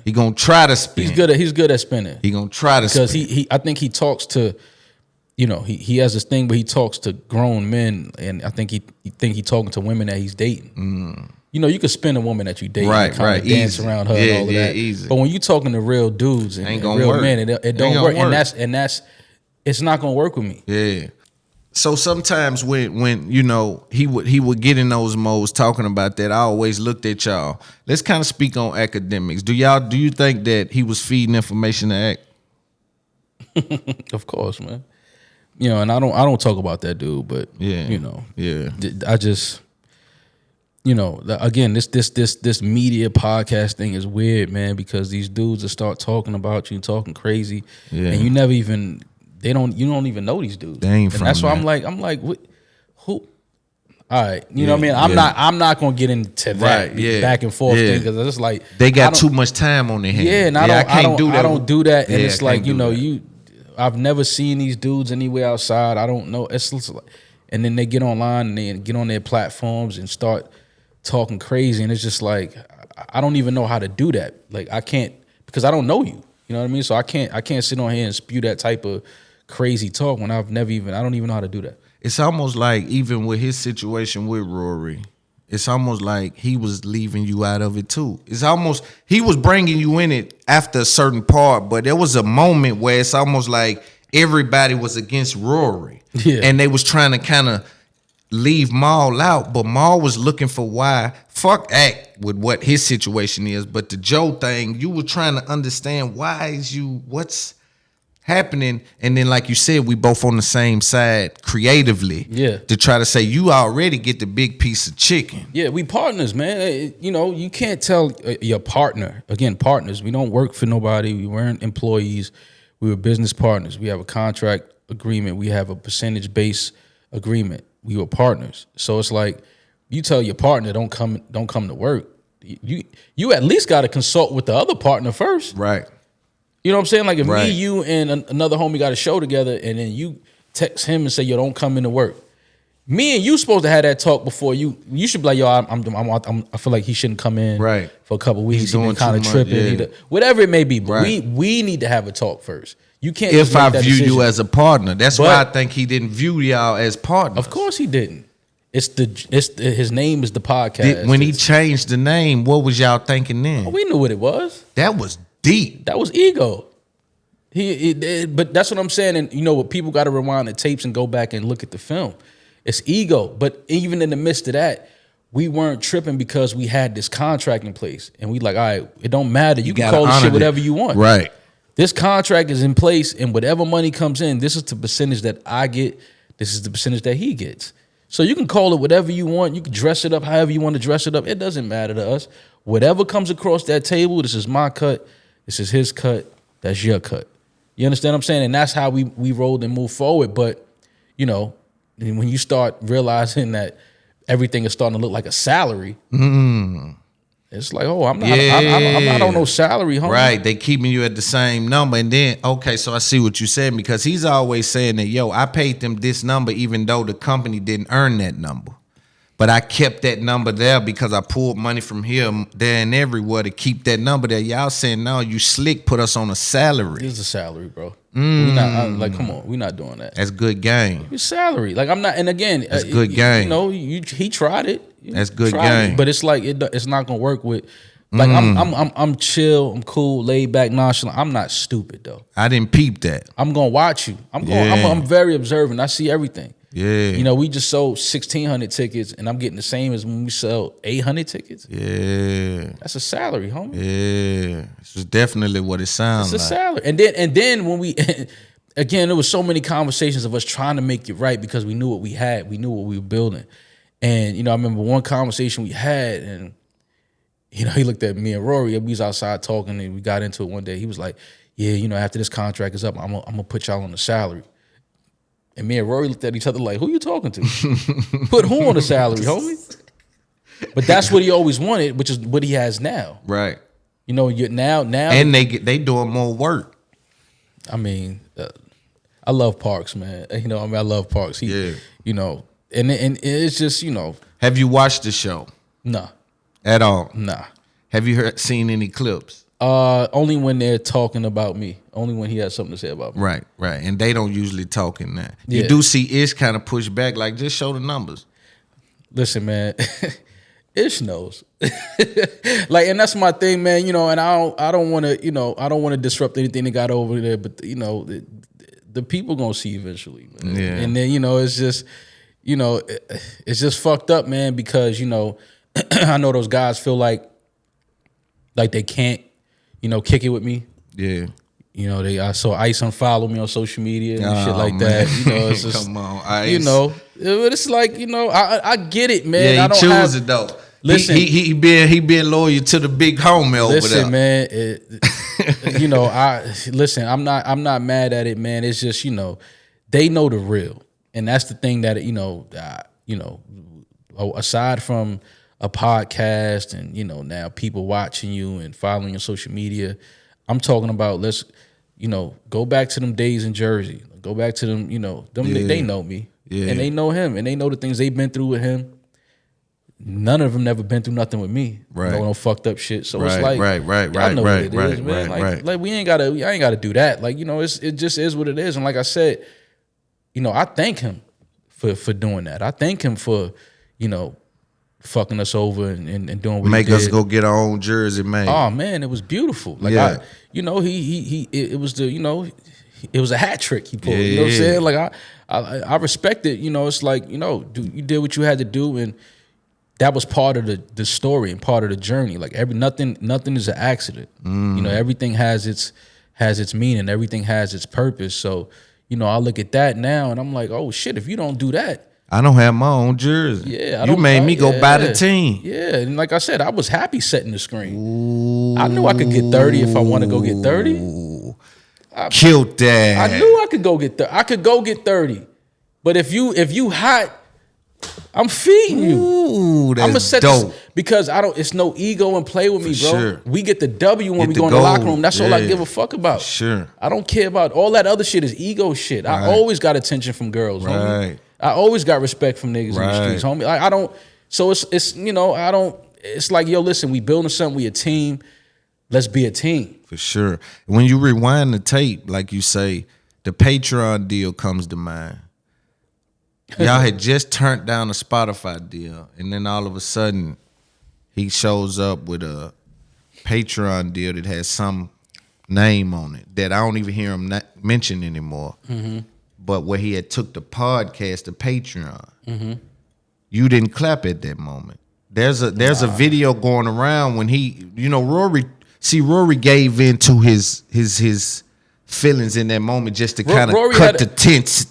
He gonna try to spin. He's good at spinning. He gonna try to spin. Because I think he talks to you know, he has this thing where he talks to grown men, and I think he talking to women that he's dating. You know, you could spin a woman that you date, and kind of dance around her and all of that. Easy. But when you talking to real dudes and real work. men, it don't work. And that's it's not gonna work with me. Yeah. So sometimes when you know he would get in those modes talking about that, I always looked at y'all. Let's kind of speak on academics. Do you think that he was feeding information to act? Of course, man. You know, and I don't talk about that dude, but you know, I just, you know, again, this media podcast thing is weird, man, because these dudes will start talking about you, talking crazy, and you never even. You don't even know these dudes. They ain't from that's why that. I'm like, what, who? All right, you know what I mean? I'm not gonna get into that back and forth thing because it's like they got too much time on their hands. Yeah, and I don't do that. And it's like, you know, that. I've never seen these dudes anywhere outside. I don't know. It's like, and then they get online and they get on their platforms and start talking crazy, and it's just like I don't even know how to do that. Like I can't because I don't know you. You know what I mean? So I can't sit on here and spew that type of crazy talk when I don't even know how to do that. It's almost like even with his situation with Rory, it's almost like he was leaving you out of it too. It's almost he was bringing you in it after a certain part, but there was a moment where it's almost like everybody was against Rory, and they was trying to kind of leave Maul out, but Maul was looking for why. Fuck act with what his situation is, but the Joe thing, you were trying to understand what's happening, and then like you said, we both on the same side creatively. Yeah. To try to say you already get the big piece of chicken. Yeah, we partners, man. You know, you can't tell your partner, again, partners. We don't work for nobody. We weren't employees. We were business partners. We have a contract agreement. We have a percentage-based agreement. We were partners. So it's like you tell your partner don't come to work. You at least got to consult with the other partner first. Right. You know what I'm saying? Like if me, you, and another homie got a show together, and then you text him and say, "Yo, don't come into work." Me and you supposed to have that talk before you. You should be like, "Yo, I feel like he shouldn't come in for a couple of weeks. He's been kind of tripping, whatever it may be." Right. We need to have a talk first. You can't. If I view you as a partner, that's why I think he didn't view y'all as partners. Of course he didn't. His name is the podcast. When he changed the name, what was y'all thinking then? We knew what it was. That was deep. That was ego. But that's what I'm saying. And you know what? People got to rewind the tapes and go back and look at the film. It's ego. But even in the midst of that, we weren't tripping because we had this contract in place. And we like, all right, it don't matter. You can call this shit whatever you want. Right. This contract is in place, and whatever money comes in, this is the percentage that I get. This is the percentage that he gets. So you can call it whatever you want. You can dress it up however you want to dress it up. It doesn't matter to us. Whatever comes across that table, this is my cut. This is his cut. That's your cut. You understand what I'm saying? And that's how we rolled and moved forward. But, you know, when you start realizing that everything is starting to look like a salary, it's like, oh, I'm not on no salary, homie. Right, they keeping you at the same number. And then, okay, so I see what you said, because he's always saying that, yo, I paid them this number even though the company didn't earn that number. But I kept that number there because I pulled money from here, there, and everywhere to keep that number there. Y'all saying, no, you slick, put us on a salary. This is a salary, bro. We not come on, we're not doing that. That's good game. It's salary. Like I'm not, and again, that's good game. You know, he tried it. That's good game. But it's like it's not gonna work with. Like I'm chill, I'm cool, laid back, nonchalant. I'm not stupid though. I didn't peep that. I'm gonna watch you. I'm very observant. I see everything. Yeah. You know, we just sold 1,600 tickets, and I'm getting the same as when we sell 800 tickets. Yeah. That's a salary, homie. Yeah. This is definitely what it sounds like. It's a salary. And then when we again, there was so many conversations of us trying to make it right because we knew what we had. We knew what we were building. And, you know, I remember one conversation we had, and, you know, he looked at me and Rory. We was outside talking, and we got into it one day. He was like, yeah, you know, after this contract is up, I'm gonna put y'all on the salary. And me and Rory looked at each other like, who you talking to? Put who on the salary, homie? But that's what he always wanted, which is what he has now. Right. You know, now. And they doing more work. I mean, I love Parks, man. You know, I love Parks. You know, and it's just, you know. Have you watched the show? Nah. At all? Nah. Have you seen any clips? Only when they're talking about me. Only when he has something to say about me. Right. And they don't usually talk in that. Yeah. You do see Ish kind of push back, like just show the numbers. Listen, man, Ish knows. Like, and that's my thing, man. You know, and I don't want to disrupt anything that got over there, but you know, the people gonna see eventually, man. Yeah. And then it's just, it's just fucked up, man, because I know those guys feel like they can't, kick it with me. Yeah. I saw Ice unfollow me on social media and shit like man. that. It's just, Come on, Ice. but it's like, I get it, man. Yeah, I don't he have, choose it though. Listen, he been loyal to the big homie over listen, there. man. I'm not mad at it, man. It's just, they know the real, and that's the thing that aside from a podcast and now people watching you and following your social media, I'm talking about let's go back to them days in Jersey, go back to them they know me, and they know him, and they know the things they've been through with him. None of them never been through nothing with me, right? No fucked up shit. So it's right, like, right, know what it is, man. Like I ain't gotta do that. Like it just is what it is. And like I said, I thank him for doing that. I thank him for fucking us over and doing what make he did. us go get our own jersey made. Oh man, it was beautiful. Like it was a hat trick he pulled. You know what I'm saying? Like I respect it. It's like you did what you had to do, and that was part of the story and part of the journey. Like nothing is an accident. Everything has its meaning. Everything has its purpose. So I look at that now and I'm like, oh shit, if you don't do that, I don't have my own jersey. Yeah, you made me go buy the team. Yeah, and like I said, I was happy setting the screen. Ooh. I knew I could get 30 if I want to go get 30. Killed that. I knew I could go get 30. I could go get 30. But if you hot, I'm feeding you. Ooh, that's I'm gonna set dope. This because it's no ego and play with me, bro. Sure. We get the W when we go in gold. the locker room. That's all I give a fuck about. Sure. I don't care about all that other shit is ego shit. Right. I always got attention from girls, homie. Right. I always got respect from niggas in the streets, homie. I don't. So it's I don't. It's like, yo, listen, we building something. We a team. Let's be a team. For sure. When you rewind the tape, like you say, the Patreon deal comes to mind. Y'all had just turned down a Spotify deal, and then all of a sudden, he shows up with a Patreon deal that has some name on it that I don't even hear him mention anymore. Mm-hmm. But where he had took the podcast to Patreon, mm-hmm. You didn't clap at that moment. There's a video going around when he, Rory gave in to his feelings in that moment just to kind of cut the tense.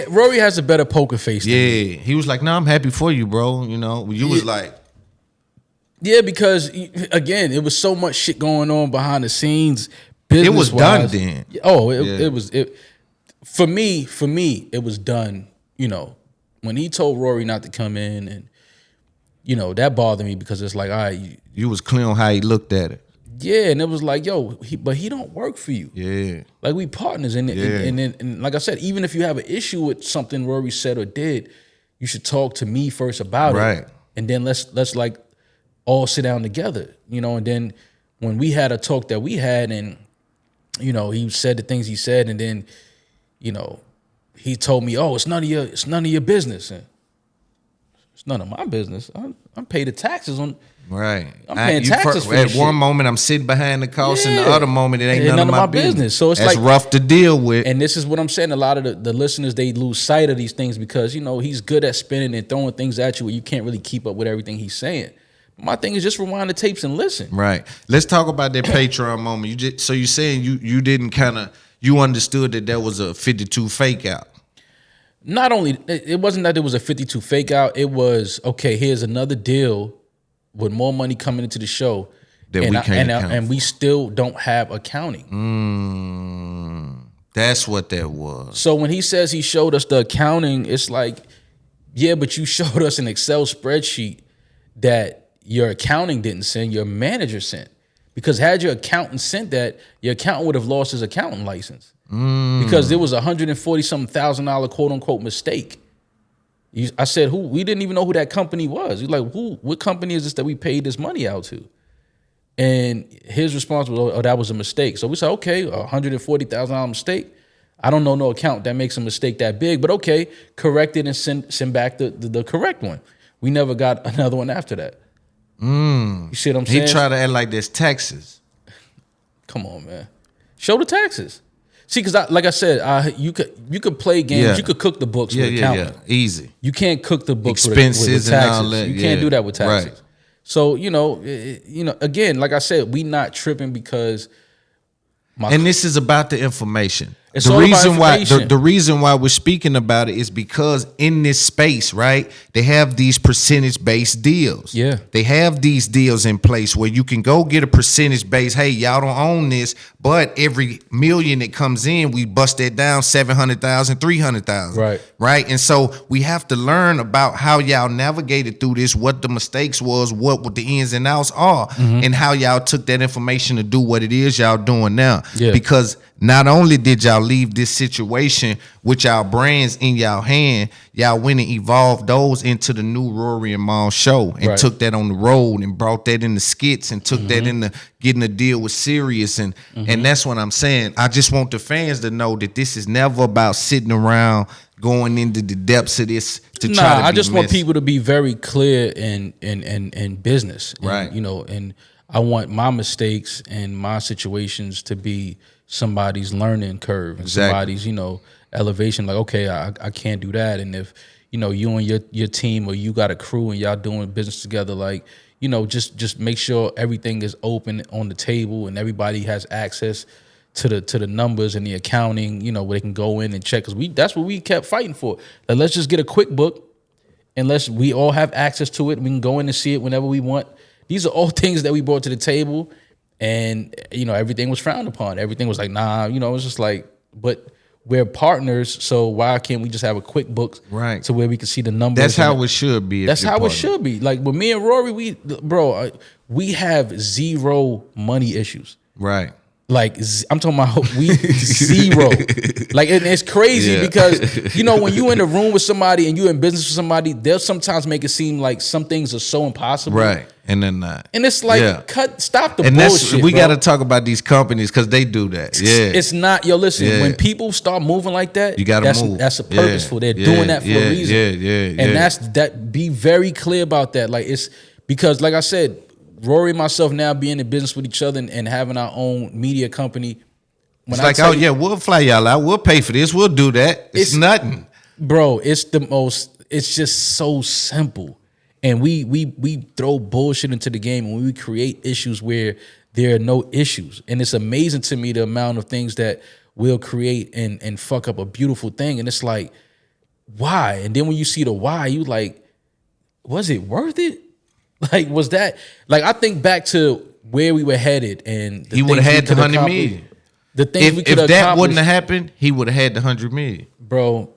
Rory has a better poker face than me. He was like, "No, I'm happy for you, bro." You was like, yeah, because again, it was so much shit going on behind the scenes. It was done then. It was. For me, it was done. When he told Rory not to come in, and that bothered me because it's like, all right, you was clear on how he looked at it. Yeah, and it was like, yo, but he don't work for you. Yeah, like we partners, and like I said, even if you have an issue with something Rory said or did, you should talk to me first about it, and then let's like all sit down together, And then when we had a talk that we had, and he said the things he said, and then he told me, oh, it's none of your business, and it's none of my business. I'm paid the taxes on. Right. I'm paying taxes for at this one shit. moment I'm sitting behind the cost, and the other moment it ain't none of my business. So it's that's like rough to deal with. And this is what I'm saying. A lot of the listeners, they lose sight of these things because he's good at spinning and throwing things at you where you can't really keep up with everything he's saying. My thing is just rewind the tapes and listen. Right. Let's talk about that Patreon moment. So you're saying you didn't you understood that there was a 52 fake out. Not only, it wasn't that there was a 52 fake out. It was, okay, here's another deal with more money coming into the show that we can't account and we still don't have accounting. That's what that was. So when he says he showed us the accounting, it's like, yeah, but you showed us an Excel spreadsheet that your accounting didn't send, your manager sent. Because had your accountant sent that, your accountant would have lost his accounting license. Because there was $140,000 quote unquote mistake. I said, we didn't even know who that company was. He's like, what company is this that we paid this money out to? And his response was, "Oh, that was a mistake." So we said, "Okay, $140,000 mistake. I don't know no account that makes a mistake that big, but okay, correct it and send back the correct one." We never got another one after that. You see what I'm saying? He tried to act like there's taxes. Come on, man. Show the taxes. See, because like I said, you could play games. Yeah. You could cook the books with accounting. Yeah, easy. You can't cook the books Expenses with taxes. and all that. You can't do that with taxes. Right. So again, like I said, we not tripping because. And this is about the information. It's the all reason about why information. the reason why we're speaking about it is because in this space, right, they have these percentage-based deals. Yeah. They have these deals in place where you can go get a percentage base. Hey, y'all don't own this, but every million that comes in, we bust that down 700,000, 300,000. Right. Right. And so we have to learn about how y'all navigated through this, what the mistakes was, what the ins and outs are, and how y'all took that information to do what it is y'all doing now. Yeah. Because not only did y'all leave this situation with y'all brands in y'all hand, y'all went and evolved those into the new Rory and Maul show and Right. took that on the road and brought that into Skits and took that into getting a deal with Sirius. And that's what I'm saying. I just want the fans to know that this is never about sitting around going into the depths of this to try to be I just want messy. people to be very clear in business. And, Right. and I want my mistakes and my situations to be somebody's learning curve and Exactly. somebody's, elevation. Like, okay, I can't do that. And if, you and your team or you got a crew and y'all doing business together, like, just make sure everything is open on the table and everybody has access to the numbers and the accounting, where they can go in and check. Cause that's what we kept fighting for. Like, let's just get a quick book and we all have access to it. We can go in and see it whenever we want. These are all things that we brought to the table. And, everything was frowned upon. Everything was like, nah, it was just like, but we're partners. So why can't we just have a quick book Right. to where we can see the numbers? That's how it should be. That's how it should be. Like with me and Rory, we have zero money issues. Right. Like I'm talking about we zero. Like and it's crazy because when you in a room with somebody and you in business with somebody, they'll sometimes make it seem like some things are so impossible. Right. And then not. And it's like stop the and bullshit. We bro. got to talk about these companies because they do that. Yeah. It's not, listen, Yeah. when people start moving like that, You gotta move. That's a purposeful. They're doing that for a reason. And be very clear about that. Like it's because, like I said, Rory and myself now being in business with each other and having our own media company. It's like, we'll fly y'all out. We'll pay for this. We'll do that. It's nothing. Bro, it's just so simple. And we throw bullshit into the game and we create issues where there are no issues. And it's amazing to me the amount of things that we'll create and fuck up a beautiful thing. And it's like, why? And then when you see the why, you like, was it worth it? Like, was that, like, I think back to where we were headed and He would have had the 100 million. The things we could have If that accomplished. wouldn't have happened, he would have had the 100 million. Bro,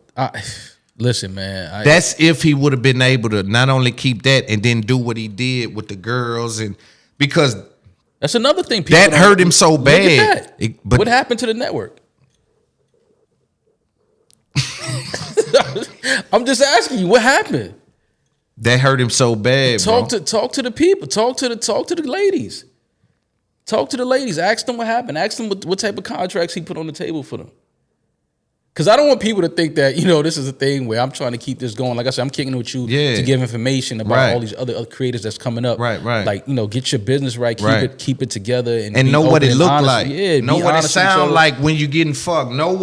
listen, man. That's if he would have been able to not only keep that and then do what he did with the girls, and because that's another thing. People that hurt him so Look bad. at that. What happened to the network? I'm just asking you, what happened? That hurt him so bad. Talk to the people. Talk to the ladies. Talk to the ladies. Ask them what happened. Ask them what type of contracts he put on the table for them. Because I don't want people to think that, this is a thing where I'm trying to keep this going. Like I said, I'm kicking it with you to give information about all these other creators that's coming up. Right. Like, get your business right. Keep it together. And know what it looked like. Yeah, know what it sound like when you getting fucked. Know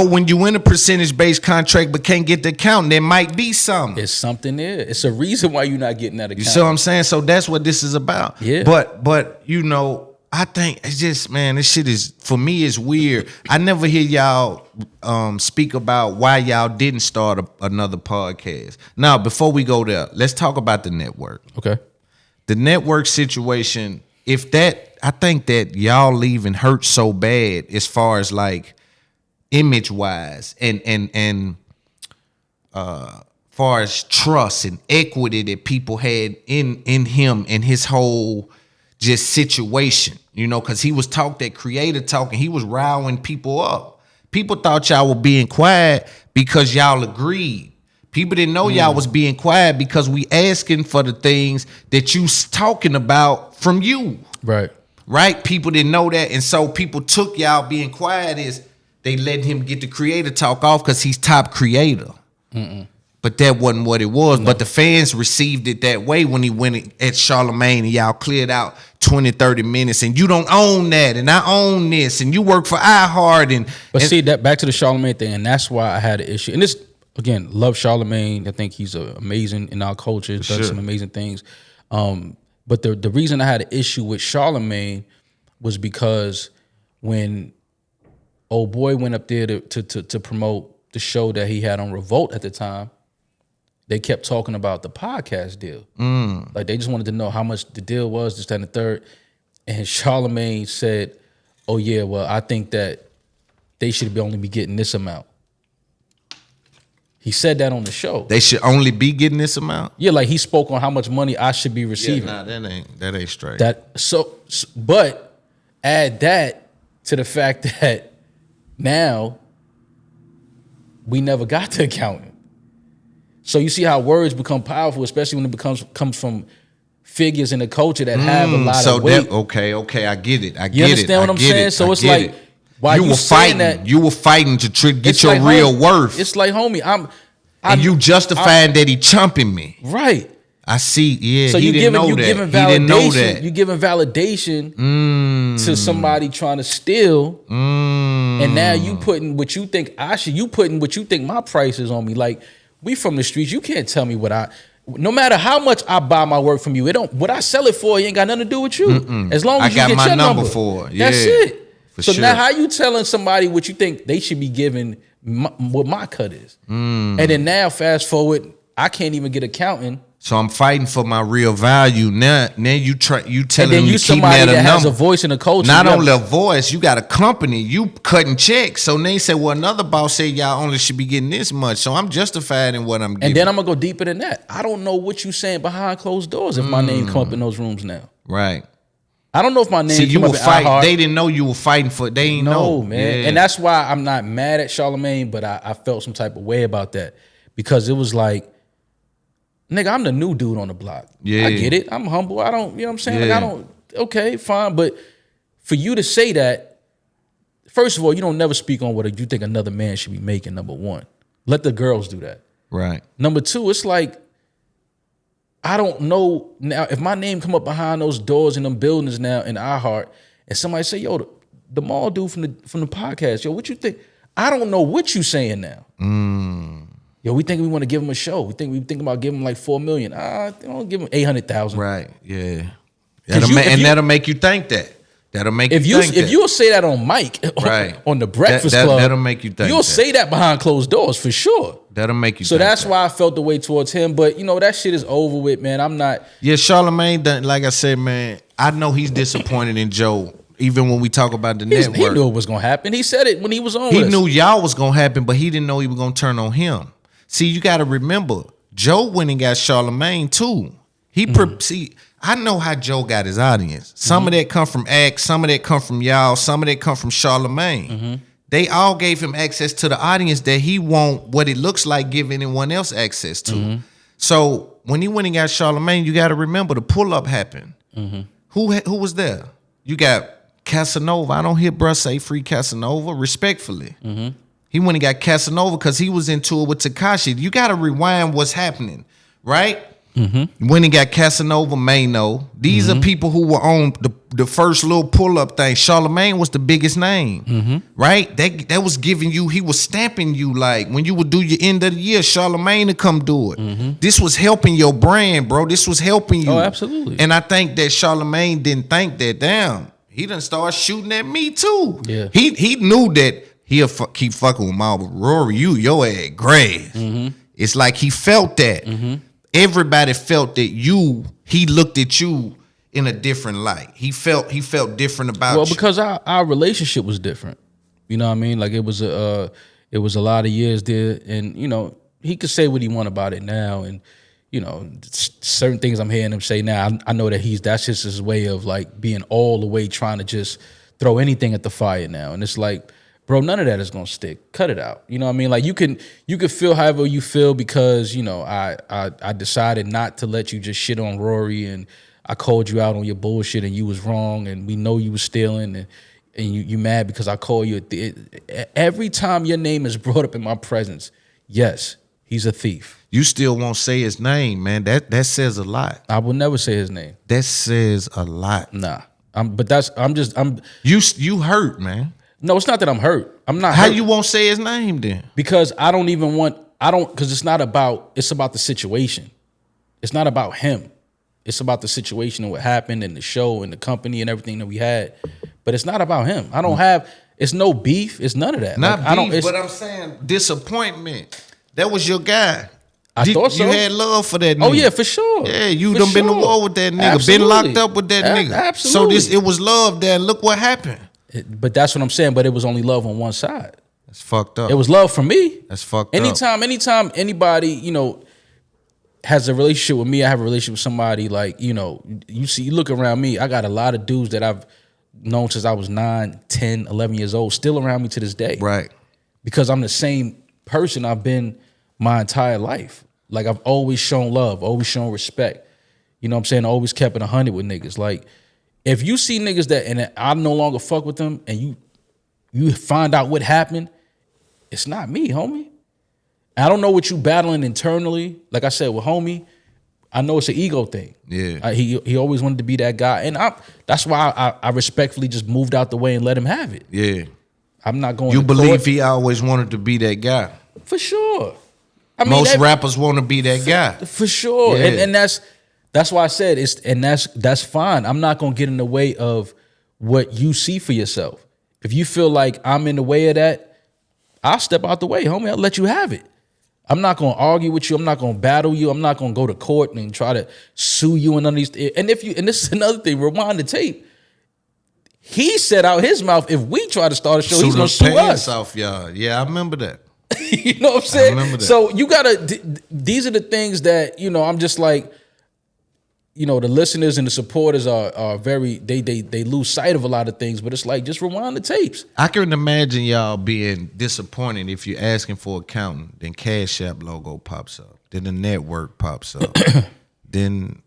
when you in a percentage-based contract but can't get the account, there might be something. There's something there. It's a reason why you're not getting that account. You see what I'm saying? So that's what this is about. Yeah. But I think it's just, man, this shit is, for me, it's weird. I never hear y'all speak about why y'all didn't start another podcast. Now, before we go there, let's talk about the network. Okay. The network situation, I think that y'all leaving hurts so bad as far as like image wise and far as trust and equity that people had in him and his whole just situation, because he was that creator talk, and he was riling people up. People thought y'all were being quiet because y'all agreed. People didn't know y'all was being quiet because we asking for the things that you talking about from you. Right. right? People didn't know that. And so people took y'all being quiet as they let him get the creator talk off because he's top creator. But that wasn't what it was. No. But the fans received it that way when he went at Charlamagne and y'all cleared out 20, 30 minutes. And you don't own that. And I own this. And you work for iHeart. But see, that back to the Charlamagne thing. And that's why I had an issue. And this, again, love Charlamagne. I think he's amazing in our culture. Does some amazing things. But the reason I had an issue with Charlamagne was because when old boy went up there to promote the show that he had on Revolt at the time, they kept talking about the podcast deal. Like they just wanted to know how much the deal was, this, that, and the third. And Charlamagne said, oh yeah, well, I think that they should only be getting this amount. He said that on the show. They should only be getting this amount? Yeah, like he spoke on how much money I should be receiving. Yeah, that ain't straight. But add that to the fact that now we never got the accountant. So you see how words become powerful, especially when it comes from figures in the culture that have a lot of weight. Okay, I get it. You understand what I'm saying? So it's like, why you saying that? You were fighting to get your real worth. It's like, homie, and you justifying that he chumping me. Right. I see, yeah, so he didn't know that. He didn't know that. You giving validation to somebody trying to steal, and now you putting what you think my price is on me. Like, we from the streets, you can't tell me no matter how much I buy my work from you, what I sell it for, it ain't got nothing to do with you. As long as you get my your number for it. That's it. So sure. now how you telling somebody what you think they should be giving what my cut is? And then now fast forward, I can't even get accounting. So I'm fighting for my real value. Now you telling me and then you somebody that has a voice in the culture. Not only a voice, you got a company. You cutting checks. So they say, well, another boss said y'all only should be getting this much. So I'm justified in what I'm getting. And then I'm gonna go deeper than that. I don't know what you saying behind closed doors if my name come up in those rooms now. Right. I don't know if my name. See, you were fighting. They didn't know you were fighting for. They ain't know, man. Yeah. And that's why I'm not mad at Charlamagne, but I felt some type of way about that because it was like, nigga, I'm the new dude on the block. Yeah. I get it. I'm humble. I don't, you know what I'm saying? Yeah. Like, okay, fine. But for you to say that, first of all, you don't never speak on what you think another man should be making, number one. Let the girls do that. Right. Number two, it's like, I don't know now, if my name come up behind those doors in them buildings now in iHeart, and somebody say, yo, the Maul dude from the podcast, yo, what you think? I don't know what you saying now. Yo, we think we want to give him a show. We think about giving him like $4 million. Don't give him 800,000. Right. Yeah. That'll make you think that. That'll make you think that. If you'll say that on mic, right, on the Breakfast Club, that'll make you think. You'll say that behind closed doors for sure. That'll make you. So that's why I felt the way towards him. But that shit is over with, man. I'm not. Yeah, Charlamagne. Like I said, man, I know he's disappointed in Joe. Even when we talk about the network, he knew it was gonna happen. He said it when he was on. He knew y'all was gonna happen, but he didn't know he was gonna turn on him. See, you got to remember, Joe went and got Charlamagne too. See, I know how Joe got his audience. Some of that come from X, some of that come from y'all, some of that come from Charlamagne. They all gave him access to the audience that he won't, what it looks like, give anyone else access to. So when he went and got Charlamagne, you got to remember the pull-up happened. Who was there? You got Casanova. I don't hear bruh say free Casanova, respectfully. He went and got Casanova because he was into it with Tekashi. You got to rewind what's happening, right? When he got Casanova, Mano. These are people who were on the first little pull-up thing. Charlamagne was the biggest name, right? That was giving you, he was stamping you like when you would do your end of the year, Charlamagne to come do it. This was helping your brand, bro. This was helping you. Oh, absolutely. And I think that Charlamagne didn't think that, damn, he done start shooting at me too. Yeah. He knew that he'll keep fucking with Maul, but Rory, your ass grass. It's like he felt that. Everybody felt that he looked at you in a different light. He felt different about you. Well, because our relationship was different. You know what I mean? Like it was a lot of years there, and he could say what he want about it now, and certain things I'm hearing him say now, I know that that's just his way of like being all the way trying to just throw anything at the fire now, and it's like, bro, none of that is gonna stick. Cut it out. You know what I mean? Like you can feel however you feel because I decided not to let you just shit on Rory, and I called you out on your bullshit and you was wrong, and we know you was stealing, and you mad because I call you every time your name is brought up in my presence, yes, he's a thief. You still won't say his name, man. That says a lot. I will never say his name. That says a lot. Nah. You hurt, man. No, it's not that I'm hurt. I'm not How hurt. you won't say his name then? Because because it's about the situation. It's not about him. It's about the situation and what happened and the show and the company and everything that we had. But it's not about him. It's no beef. It's none of that. Not beef, but I'm saying disappointment. That was your guy. I thought so. You had love for that nigga. Oh, yeah, for sure. Yeah, you done been to war with that nigga. Absolutely. Been locked up with that nigga. Absolutely. So it was love there. Look what happened. But that's what I'm saying. But it was only love on one side. That's fucked up. It was love for me. That's fucked up. Anytime anybody, has a relationship with me, I have a relationship with somebody, like, you look around me, I got a lot of dudes that I've known since I was 9, 10, 11 years old, still around me to this day. Right. Because I'm the same person I've been my entire life. Like, I've always shown love, always shown respect. You know what I'm saying? I always kept it 100 with niggas. Like, if you see niggas and I no longer fuck with them, and you find out what happened, it's not me, homie. I don't know what you battling internally. Like I said, with homie, I know it's an ego thing. Yeah. He always wanted to be that guy. And that's why I respectfully just moved out the way and let him have it. Yeah. I'm not going You to believe court. he always wanted to be that guy? For sure. Most rappers want to be that guy. For sure. Yeah. And that's why I said that's fine. I'm not gonna get in the way of what you see for yourself. If you feel like I'm in the way of that, I'll step out the way, homie. I'll let you have it. I'm not gonna argue with you. I'm not gonna battle you. I'm not gonna go to court and try to sue you and none of these. And this is another thing. Rewind the tape. He said out his mouth, if we try to start a show, he's gonna sue us. Off y'all. Yeah, I remember that. You know what I'm saying? I remember that. So you gotta. These are the things that I'm just like. The listeners and the supporters are very. They lose sight of a lot of things, but it's like just rewind the tapes. I can imagine y'all being disappointed if you're asking for accounting, then Cash App logo pops up, then the network pops up, then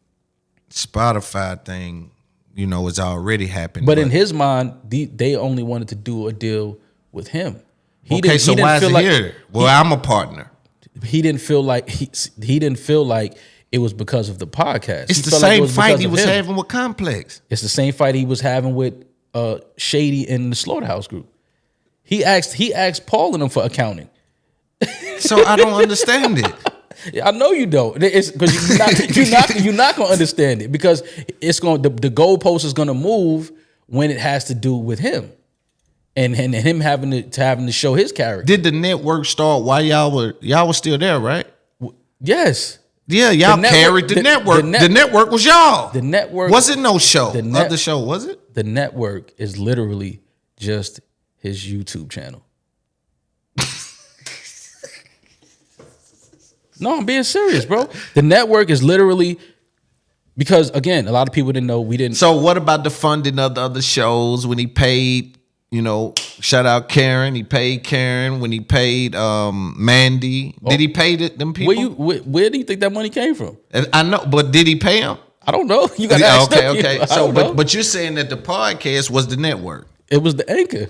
Spotify thing, is already happening. But in his mind, they only wanted to do a deal with him. Why is it here? Well, I'm a partner. He didn't feel like he didn't feel like it was because of the podcast. It's the same fight he was having with Complex. It's the same fight he was having with Shady in the Slaughterhouse Group. He asked Paul and them for accounting. So I don't understand it. I know you don't. It's because you're not gonna understand it, because it's going the goalpost is gonna move when it has to do with him. And him having to show his character. Did the network start while y'all were still there, right? Yes. Yeah, y'all carried the network. The network was y'all. The network wasn't no show. Other show, was it? The network is literally just his YouTube channel. No, I'm being serious, bro. The network is literally, because again, a lot of people didn't know we didn't. So what about the funding of the other shows when he paid? Shout out Karen. He paid Karen when he paid Mandy. Did he pay them people? Where do you think that money came from? I know, but did he pay them? I don't know. You got to ask them. Okay. So, but you're saying that the podcast was the network. It was the anchor.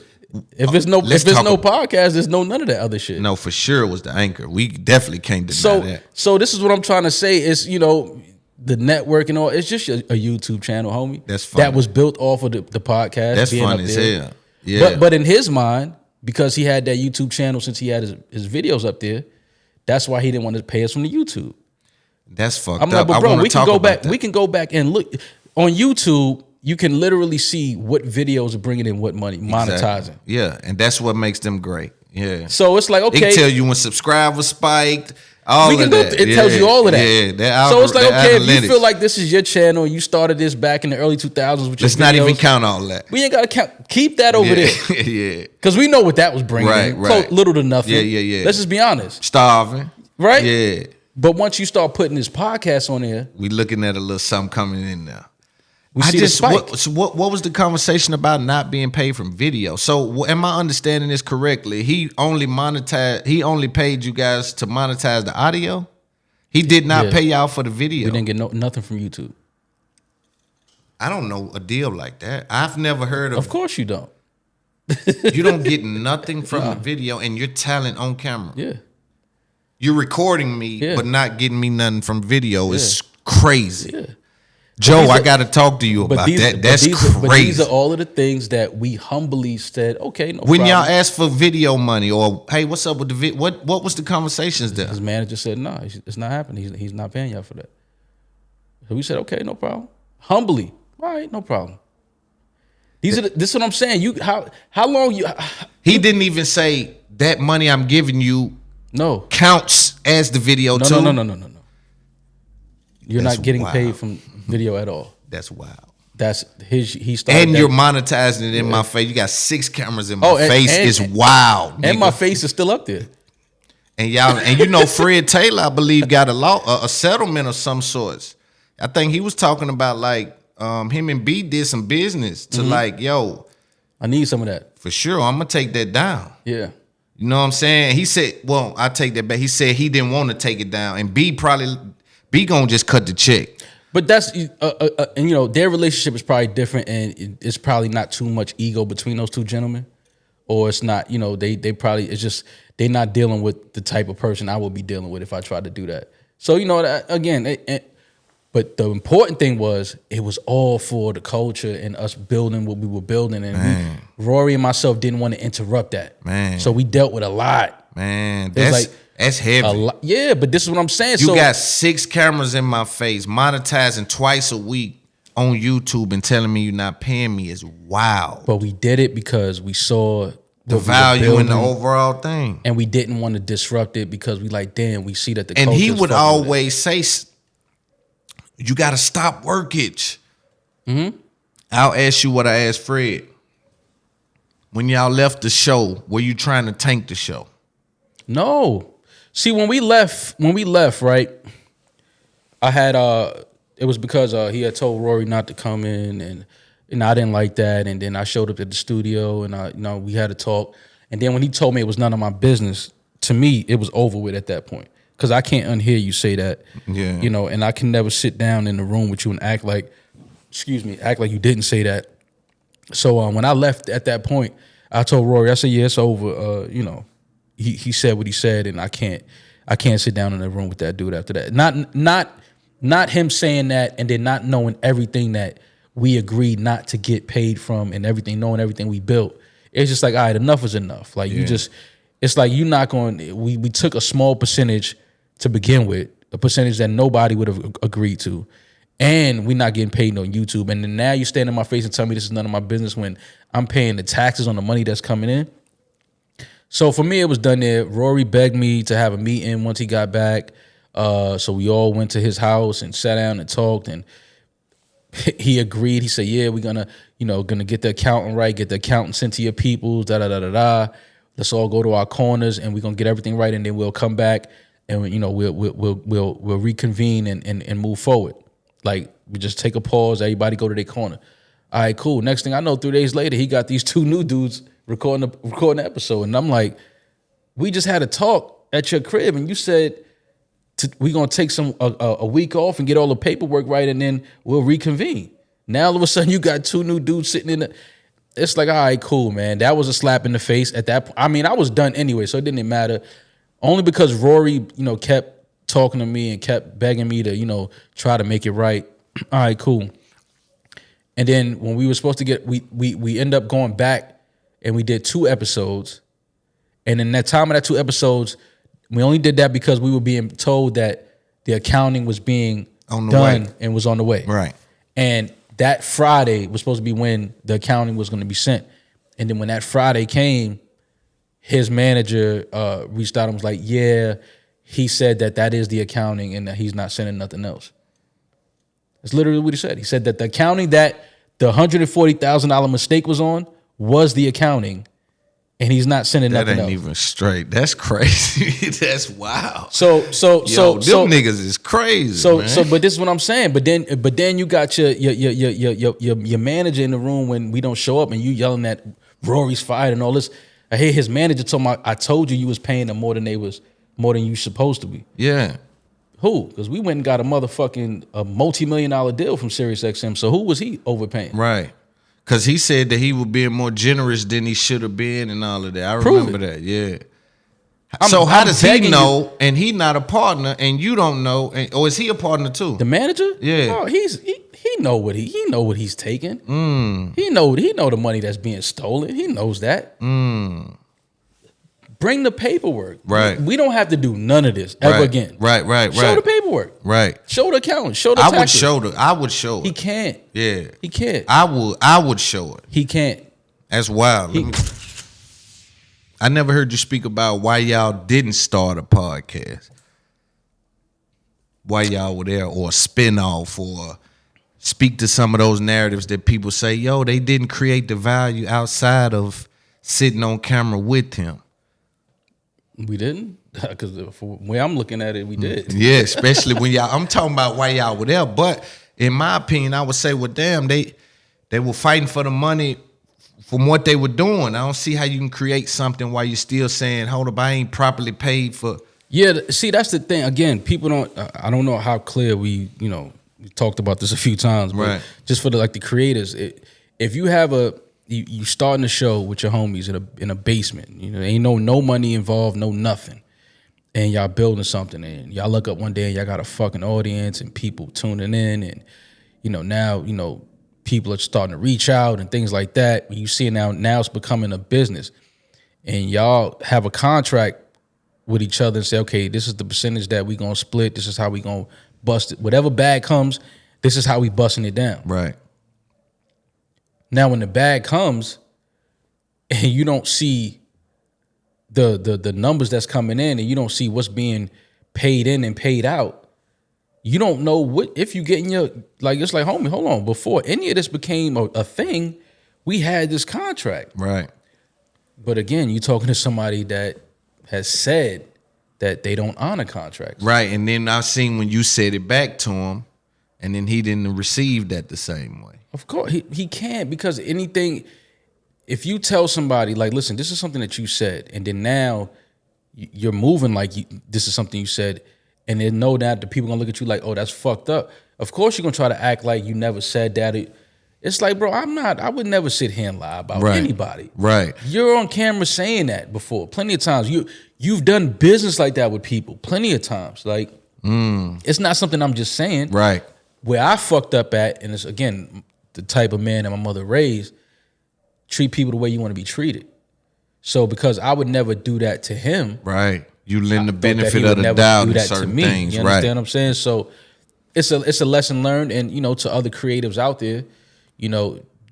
If it's no podcast, there's none of that other shit. No, for sure it was the anchor. We definitely can't deny that. So this is what I'm trying to say is, the network and all, it's just a YouTube channel, homie. That's funny. That was built off of the podcast. That's funny as hell. Yeah. But in his mind, because he had that YouTube channel since he had his videos up there, that's why he didn't want to pay us from the YouTube. That's fucked up. Like, but bro, we can go back. We can go back and look on YouTube. You can literally see what videos are bringing in what money, monetizing. Exactly. Yeah, and that's what makes them great. Yeah. So it's like, okay, it can tell you when subscribers spiked. All of that. It tells you all of that. Yeah, so it's like, okay, if you feel like this is your channel, you started this back in the early 2000s with your Let's not even count all that. We ain't got to count. Keep that over there. Yeah. Because we know what that was bringing in. Right. Little to nothing. Yeah. Let's just be honest. Starving. Right? Yeah. But once you start putting this podcast on there, we looking at a little something coming in there. We see the spike. What was the conversation about not being paid from video? So am I understanding this correctly? He only paid you guys to monetize the audio? He did not pay y'all for the video. We didn't get nothing from YouTube. I don't know a deal like that. I've never heard of. Of course you don't. You don't get nothing from the video, and your talent on camera. Yeah. You're recording me, but not getting me nothing from video. It's crazy. Yeah. Joe, I got to talk to you about that. That's crazy. But these are all of the things that we humbly said, okay, no when problem. y'all asked for video money, or hey, what's up with the video? What was the conversations there? His manager said, no, it's not happening. He's not paying y'all for that. So we said, okay, no problem. Humbly, all right, no problem. This is what I'm saying. You how long you? He didn't even say that money I'm giving you. No, counts as the video too. No. You're That's not getting wild. paid from video at all. That's wild. That's his. He started. And that. you're monetizing it in my face. You got 6 cameras in my face. It's wild. And nigga. my face is still up there. And y'all, and you know, Fred Taylor, I believe, got a settlement of some sorts. I think he was talking about like him and B did some business to like, yo, I need some of that for sure. I'm gonna take that down. Yeah. You know what I'm saying? He said, well, I take that back. He said he didn't want to take it down, and B gonna just cut the check. But that's and you know their relationship is probably different, and it's probably not too much ego between those two gentlemen, or it's not. You know they probably it's just they're not dealing with the type of person I would be dealing with if I tried to do that. So you know again, but the important thing was it was all for the culture and us building what we were building, and Rory and myself didn't want to interrupt that. Man, so we dealt with a lot. Man, that's heavy. Yeah, but this is what I'm saying. You got 6 cameras in my face, monetizing twice a week on YouTube and telling me you're not paying me is wild. But we did it because we saw the value in the overall thing. And we didn't want to disrupt it because we like, damn, we see that the and culture he is would fucking with always say, you got to stop workage. Mm-hmm. I'll ask you what I asked Fred. When y'all left the show, were you trying to tank the show? No. See, when we left, right, I had it was because he had told Rory not to come in, and I didn't like that, and then I showed up at the studio, and we had a talk, and then when he told me it was none of my business, to me it was over with at that point, because I can't unhear you say that, you know, and I can never sit down in the room with you and act like you didn't say that. So when I left at that point, I told Rory, I said, yeah, it's over, you know. He said what he said, and I can't sit down in the room with that dude after that. Not him saying that and then not knowing everything that we agreed not to get paid from and everything, knowing everything we built. It's just like, all right, enough is enough. Like it's like you're not going. We took a small percentage to begin with, a percentage that nobody would have agreed to, and we're not getting paid on YouTube. And then now you stand in my face and tell me this is none of my business when I'm paying the taxes on the money that's coming in. So for me, it was done there. Rory begged me to have a meeting once he got back. So we all went to his house and sat down and talked, and he agreed. He said, yeah, we're gonna get the accountant right, get the accountant sent to your people, da-da-da-da-da. Let's all go to our corners and we're gonna get everything right, and then we'll come back and we'll reconvene and move forward. Like, we just take a pause, everybody go to their corner. All right, cool. Next thing I know, 3 days later, he got these 2 new dudes recording the episode, and I'm like, we just had a talk at your crib, and you said we're gonna take a week off and get all the paperwork right, and then we'll reconvene. Now all of a sudden, you got 2 new dudes sitting in the. It's like, all right, cool, man. That was a slap in the face at that point. I mean, I was done anyway, so it didn't matter. Only because Rory, kept talking to me and kept begging me to, try to make it right. All right, cool. And then when we were supposed to get, we end up going back. And we did 2 episodes. And in that time of that 2 episodes, we only did that because we were being told that the accounting was being done and was on the way. Right. And that Friday was supposed to be when the accounting was going to be sent. And then when that Friday came, his manager reached out and was like, yeah, he said that is the accounting and that he's not sending nothing else. That's literally what he said. He said that the accounting that the $140,000 mistake was on was the accounting, and he's not sending nothing else. That ain't even straight. That's crazy. That's wild. So them niggas is crazy. Man. But this is what I'm saying. But then you got your manager in the room when we don't show up, and you yelling that Rory's fired and all this. I hear his manager told me, I told you was paying them more than you supposed to be. Yeah. Who? Because we went and got a multi-million-dollar deal from SiriusXM. So who was he overpaying? Right. Because he said that he was being more generous than he should have been and all of that. I Prove remember it. that. Yeah. I'm how does he begging know and he not a partner and you don't know? Or is he a partner too? The manager? Yeah. Oh, he know what he's taking. He know the money that's being stolen. He knows that. Bring the paperwork. Right. We don't have to do none of this ever again. Right. Show the paperwork. Right. Show the accountant. Show the I taxes. I would show it. He can't. Yeah. He can't. I would show it. He can't. That's wild. I never heard you speak about why y'all didn't start a podcast. Why y'all were there, or a spinoff, or speak to some of those narratives that people say, yo, they didn't create the value outside of sitting on camera with him. We didn't? Because the way I'm looking at it, we did. Yeah, especially when I'm talking about why y'all were there. But in my opinion, I would say, well, damn, they were fighting for the money from what they were doing. I don't see how you can create something while you're still saying, hold up, I ain't properly paid for. Yeah, see, that's the thing. Again, people don't, I don't know how clear we talked about this a few times, but Right. just for the creators, if you have you starting a show with your homies in a basement, ain't no money involved, no nothing, and y'all building something, and y'all look up one day and y'all got a fucking audience and people tuning in, and now people are starting to reach out and things like that. You see now it's becoming a business, and y'all have a contract with each other and say, okay, this is the percentage that we gonna split. This is how we gonna bust it. Whatever bag comes, this is how we busting it down. Right. Now, when the bag comes and you don't see the numbers that's coming in, and you don't see what's being paid in and paid out, you don't know what, if you get in your, it's like, homie, hold on. Before any of this became a thing, we had this contract. Right. But again, you're talking to somebody that has said that they don't honor contracts. Right. And then I've seen when you said it back to him, and then he didn't receive that the same way. Of course, he can't, because anything, if you tell somebody, listen, this is something that you said, and then now you're moving this is something you said, and then know that the people gonna look at you like, oh, that's fucked up. Of course you're gonna try to act like you never said that. It's like, bro, I would never sit here and lie about anybody. Right. You're on camera saying that before. Plenty of times. You've done business like that with people. Plenty of times. It's not something I'm just saying. Right. Where I fucked up at, and it's, again, the type of man that my mother raised, treat people the way you want to be treated. So because I would never do that to him. Right. You lend the benefit of the doubt in certain things. You understand what I'm saying? So it's a lesson learned, and to other creatives out there,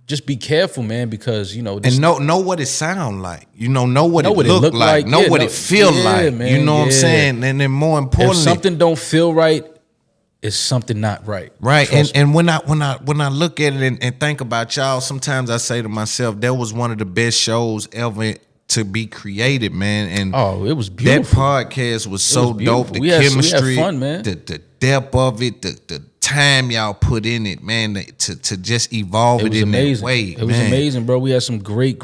just be careful, man, because and know what it sound like. Know what it look like. Know Yeah, what it feel like. Man, what I'm saying? And then more importantly, if something don't feel right, it's something not right. Right. And when I look at it and think about y'all, sometimes I say to myself, that was one of the best shows ever to be created, man. And it was beautiful. That podcast was so dope. The we chemistry, had fun, man. The depth of it, the time y'all put in it, man, to just evolve it in amazing. that way. It was amazing, bro. We had some great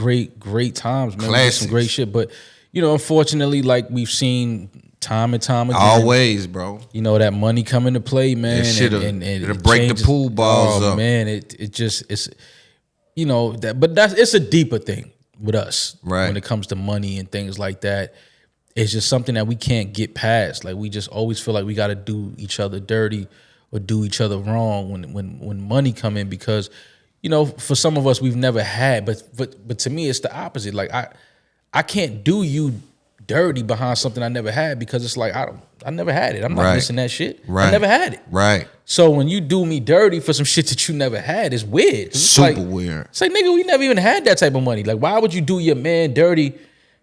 times, man. We had some great shit. But unfortunately, we've seen time and time again, always, bro. That money come into play, man. It'll break the pool balls up. Man, it's that. But it's a deeper thing with us, right? When it comes to money and things like that. It's just something that we can't get past. We just always feel like we got to do each other dirty or do each other wrong when money come in, because for some of us we've never had, but to me it's the opposite. I can't do you dirty behind something I never had, because it's like I never had it. I'm not missing that shit. Right. I never had it. Right. So when you do me dirty for some shit that you never had, it's weird. It's super weird. It's like, nigga, we never even had that type of money. Why would you do your man dirty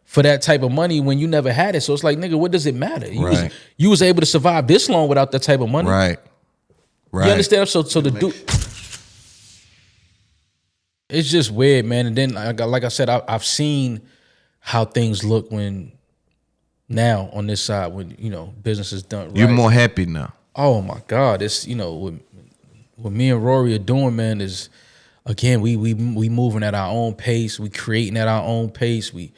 for that type of money when you never had it? So it's like, nigga, what does it matter? You was able to survive this long without that type of money. Right. You understand? So the dude, it's just weird, man. And then, like I said, I've seen how things look now on this side when business is done right. You're more happy now. Oh my God, it's what me and Rory are doing, man, is, again, we moving at our own pace, we creating at our own pace, we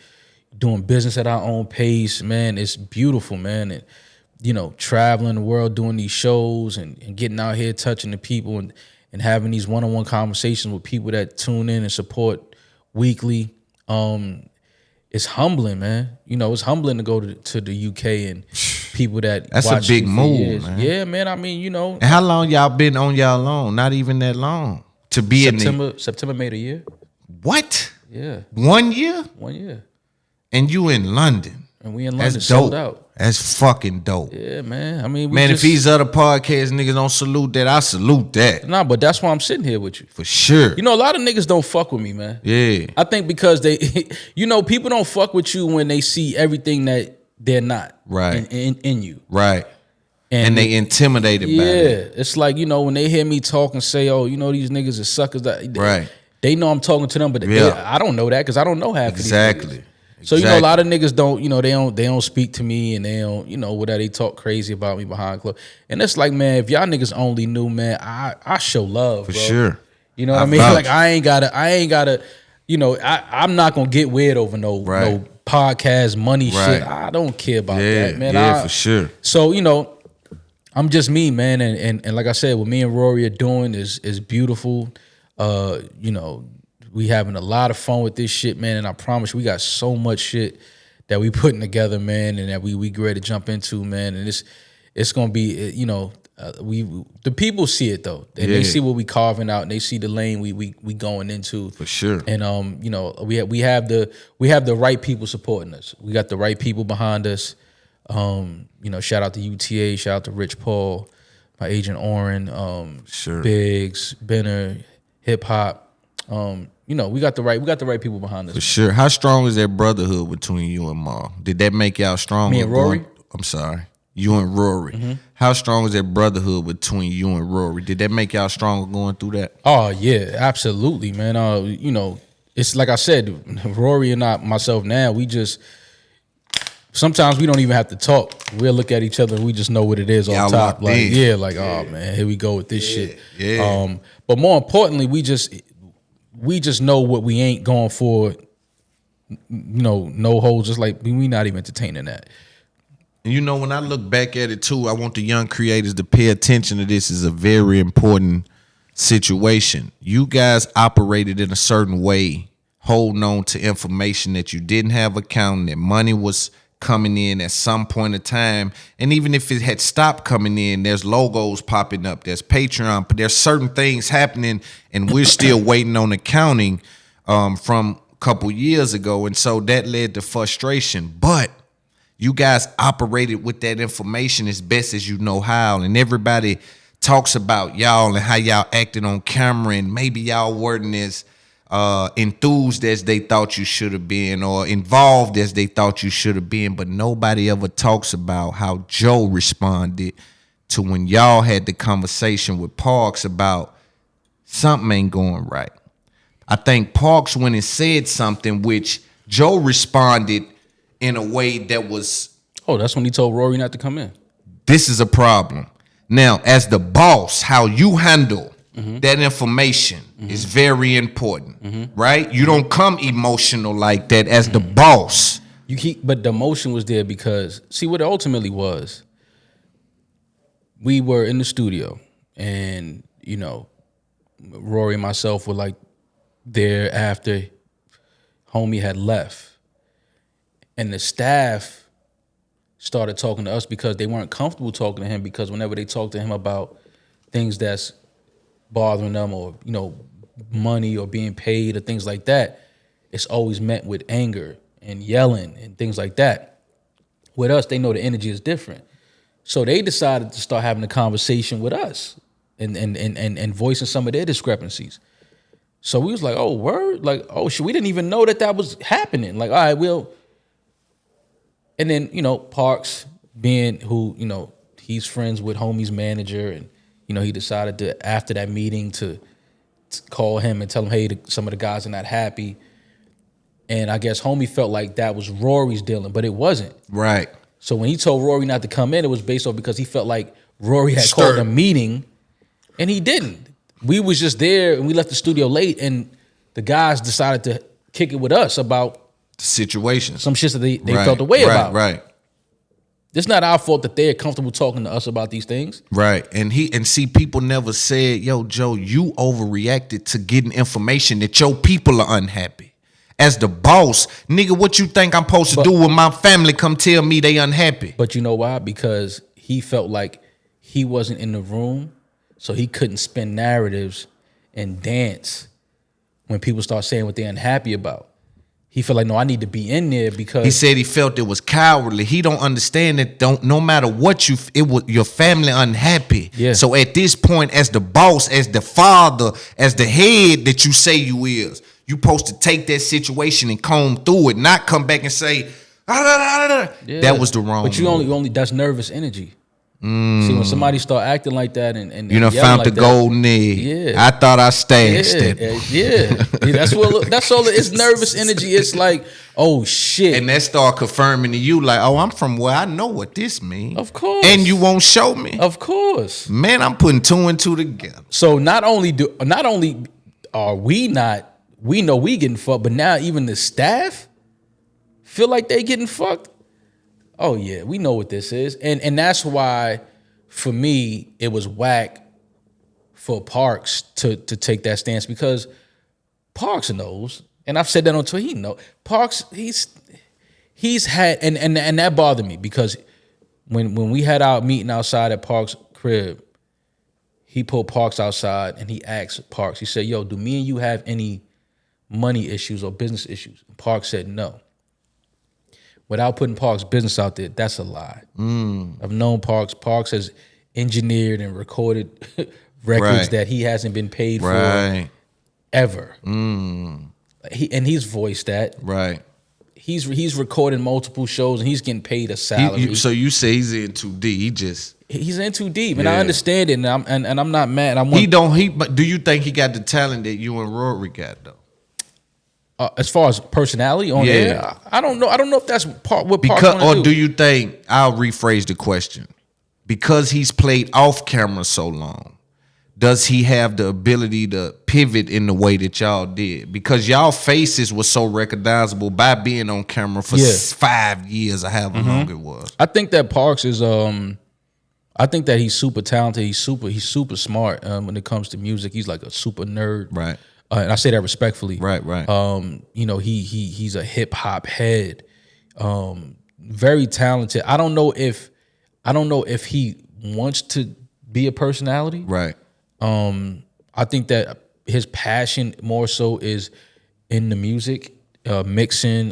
doing business at our own pace, man. It's beautiful, man. And traveling the world doing these shows and getting out here touching the people and having these one-on-one conversations with people that tune in and support weekly. It's humbling, man. It's humbling to go to the UK and people that that's watch a big you for move, years. man. Yeah, man. I mean, And how long y'all been on y'all own? Not even that long. To be September made a year. What? Yeah. 1 year? 1 year. And you in London. And we in London, That's sold dope. out. That's fucking dope. Yeah, man. I mean, If these other podcast niggas don't salute that, I salute that. Nah, but that's why I'm sitting here with you. For sure. A lot of niggas don't fuck with me, man. Yeah. I think because they, people don't fuck with you when they see everything that they're not. Right. In you. Right. And they intimidated by it. Yeah. It's like, when they hear me talk and say, oh, these niggas are suckers. Right. They know I'm talking to them, but I don't know that because I don't know half of these niggas. So, a lot of niggas don't, they don't speak to me and they don't, whatever, they talk crazy about me behind closed. And it's like, man, if y'all niggas only knew, man, I show love, For bro. sure. You know what I mean? Like, I ain't gotta, I'm not gonna get weird over no podcast money shit. I don't care about that, man. Yeah, for sure. So, I'm just me, man. And like I said, what me and Rory are doing is beautiful. We having a lot of fun with this shit, man, and I promise you, we got so much shit that we putting together, man, and that we ready to jump into, man. And it's gonna be, the people see it though, and they see what we carving out, and they see the lane we going into for sure. And we have the right people supporting us. We got the right people behind us. Shout out to UTA, shout out to Rich Paul, my agent Oren, sure. Biggs, Benner, Hip Hop. We got the right people behind us. For sure. How strong is that brotherhood between you and Maul? Did that make y'all stronger? Me and Rory? I'm sorry. You and Rory. Mm-hmm. How strong is that brotherhood between you and Rory? Did that make y'all stronger going through that? Oh yeah, absolutely, man. It's like I said, Rory and myself now, we just sometimes we don't even have to talk. We'll look at each other and we just know what it is on top. Like, oh man, here we go with this shit. Yeah. But more importantly, we just know what we ain't going for. No holds. Just like we not even entertaining that. And when I look back at it too, I want the young creators to pay attention to this. Is a very important situation. You guys operated in a certain way, holding on to information that you didn't have accounting, that money was coming in at some point in time. And even if it had stopped coming in, there's logos popping up, there's Patreon, but there's certain things happening, and we're still waiting on accounting from a couple years ago. And so that led to frustration. But you guys operated with that information as best as you know how. And everybody talks about y'all and how y'all acted on camera, and maybe y'all weren't as enthused as they thought you should have been, or involved as they thought you should have been. But nobody ever talks about how Joe responded to when y'all had the conversation with Parks about something ain't going right. I think Parks went and said something which Joe responded in a way that was... Oh, that's when he told Rory not to come in. This is a problem. Now, as the boss, how you handle that information is very important, right? You don't come emotional like that as the boss. But the emotion was there because, see what it ultimately was, we were in the studio and, Rory and myself were like there after homie had left. And the staff started talking to us because they weren't comfortable talking to him, because whenever they talked to him about things that's bothering them, or, money or being paid or things like that, it's always met with anger and yelling and things like that. With us, they know the energy is different. So they decided to start having a conversation with us and voicing some of their discrepancies. So we was like, oh, word? Like, oh, shit, we didn't even know that was happening. Like, all right, we'll... And then, Parks being who, he's friends with homie's manager, and, he decided to, after that meeting, to call him and tell him, hey, some of the guys are not happy. And I guess homie felt like that was Rory's dealing, but it wasn't. Right. So when he told Rory not to come in, it was based off because he felt like Rory had called a meeting, and he didn't. We was just there, and we left the studio late, and the guys decided to kick it with us about the situation, some shit that they felt the way about. Right. It's not our fault that they're comfortable talking to us about these things. Right. And see, people never said, yo, Joe, you overreacted to getting information that your people are unhappy. As the boss, nigga, what you think I'm supposed to do when my family come tell me they unhappy? But you know why? Because he felt like he wasn't in the room, so he couldn't spin narratives and dance when people start saying what they're unhappy about. He felt like, no, I need to be in there because... He said he felt it was cowardly. He don't understand that no matter what it was your family unhappy. Yeah. So at this point, as the boss, as the father, as the head that you say you is, you supposed to take that situation and comb through it, not come back and say, Yeah. that was the wrong But you only that's nervous energy. See, when somebody start acting like that and you know, found like the golden egg. Yeah. I thought I stashed it. Yeah. That's all. It's nervous energy. It's like, oh shit. And that start confirming to you like, oh, I'm from where I know what this means. Of course. And you won't show me. Of course. Man, I'm putting 2 and 2 together. So not only are we know we getting fucked, but now even the staff feel like they getting fucked. Oh yeah, we know what this is. And that's why for me it was whack for Parks to take that stance, because Parks knows, and I've said that on Twitter, he knows. Parks, he's had and that bothered me because when we had our meeting outside at Parks' crib, he pulled Parks outside and he asked Parks, he said, yo, do me and you have any money issues or business issues? And Parks said no. Without putting Parks' business out there, that's a lie. I've known Parks. Parks has engineered and recorded records that he hasn't been paid for ever. He's voiced that. Right. He's recording multiple shows and he's getting paid a salary. So you say he's in too deep. He's in too deep, and I understand it, and I'm not mad. But do you think he got the talent that you and Rory got though? As far as personality on air, I don't know. I don't know if that's what Parks or do you think, I'll rephrase the question, because he's played off camera so long, does he have the ability to pivot in the way that y'all did? Because y'all faces were so recognizable by being on camera for 5 years or however long it was. I think that Parks is I think that he's super talented. He's super smart when it comes to music. He's like a super nerd. Right. And I say that respectfully. Right. You know, he's a hip hop head. Very talented. I don't know if he wants to be a personality. Right. I think that his passion more so is in the music, mixing,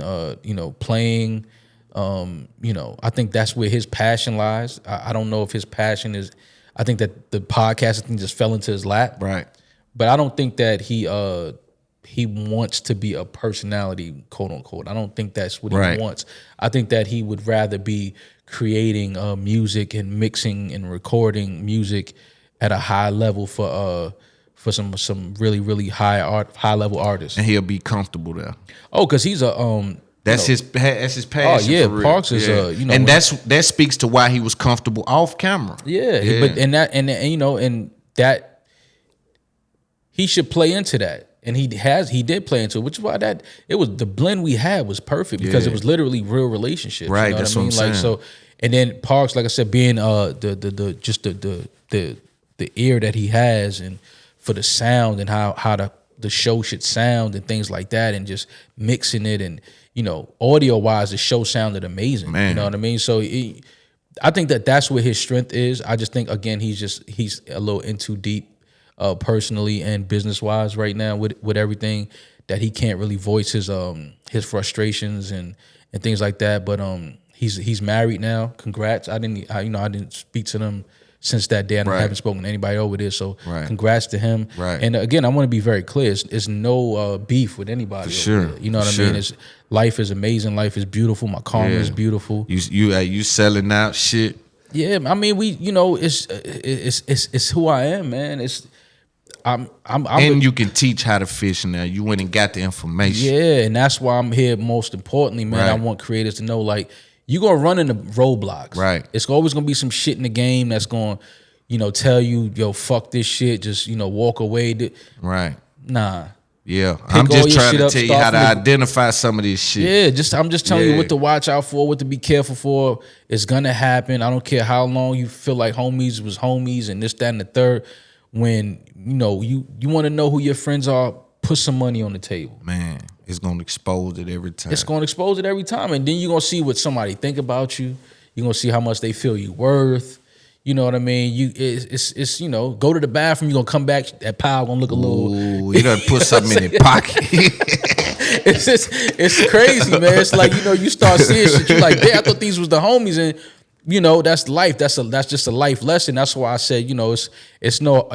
playing. I think that's where his passion lies. I don't know if his passion is. I think that the podcast thing just fell into his lap. Right. But I don't think that he wants to be a personality, quote unquote. I don't think that's what he wants. I think that he would rather be creating music and mixing and recording music at a high level for some really, really high level artists. And he'll be comfortable there. Oh, because he's a that's his passion. Oh yeah, for real. Parks is and that speaks to why he was comfortable off camera. Yeah. But and that he should play into that, and he did play into it, which is why it was the blend we had was perfect because it was literally real relationships. Right, you know that's what I mean? what I'm saying. Like so, and then Parks, like I said, being the ear that he has and for the sound and how the show should sound and things like that, and just mixing it and audio wise, the show sounded amazing. Man. You know what I mean? So I think that's where his strength is. I just think again he's a little in too deep. Personally and business wise right now with everything, that he can't really voice his frustrations and things like that. But he's married now. Congrats. I didn't speak to them since that day. I haven't spoken to anybody over there. So congrats to him. Right. And again, I want to be very clear. It's no beef with anybody. For sure. There. You know what I mean? Life is amazing. Life is beautiful. My karma is beautiful. You selling out shit. Yeah. I mean, it's who I am, man. You can teach how to fish now. You went and got the information. Yeah, and that's why I'm here. Most importantly, man, I want creators to know, like, you're gonna run into roadblocks. Right. It's always gonna be some shit in the game that's gonna, tell you, yo, fuck this shit. Just walk away. Right. Nah. Yeah, I'm all just your trying shit to up, tell you start how to from the- identify some of this shit. Yeah, I'm just telling you Yeah. what to watch out for, what to be careful for. It's gonna happen. I don't care how long you feel like homies was homies and this, that, and the third. When you want to know who your friends are, put some money on the table. Man, it's gonna expose it every time. It's gonna expose it every time, and then you're gonna see what somebody think about you. You're gonna see how much they feel you worth. You know what I mean? It's go to the bathroom. You're gonna come back. That pile gonna look a little. Ooh, you done put something in your pocket. It's crazy, man. It's like you start seeing shit. You like, damn, I thought these was the homies, and that's life. That's just a life lesson. That's why I said, it's no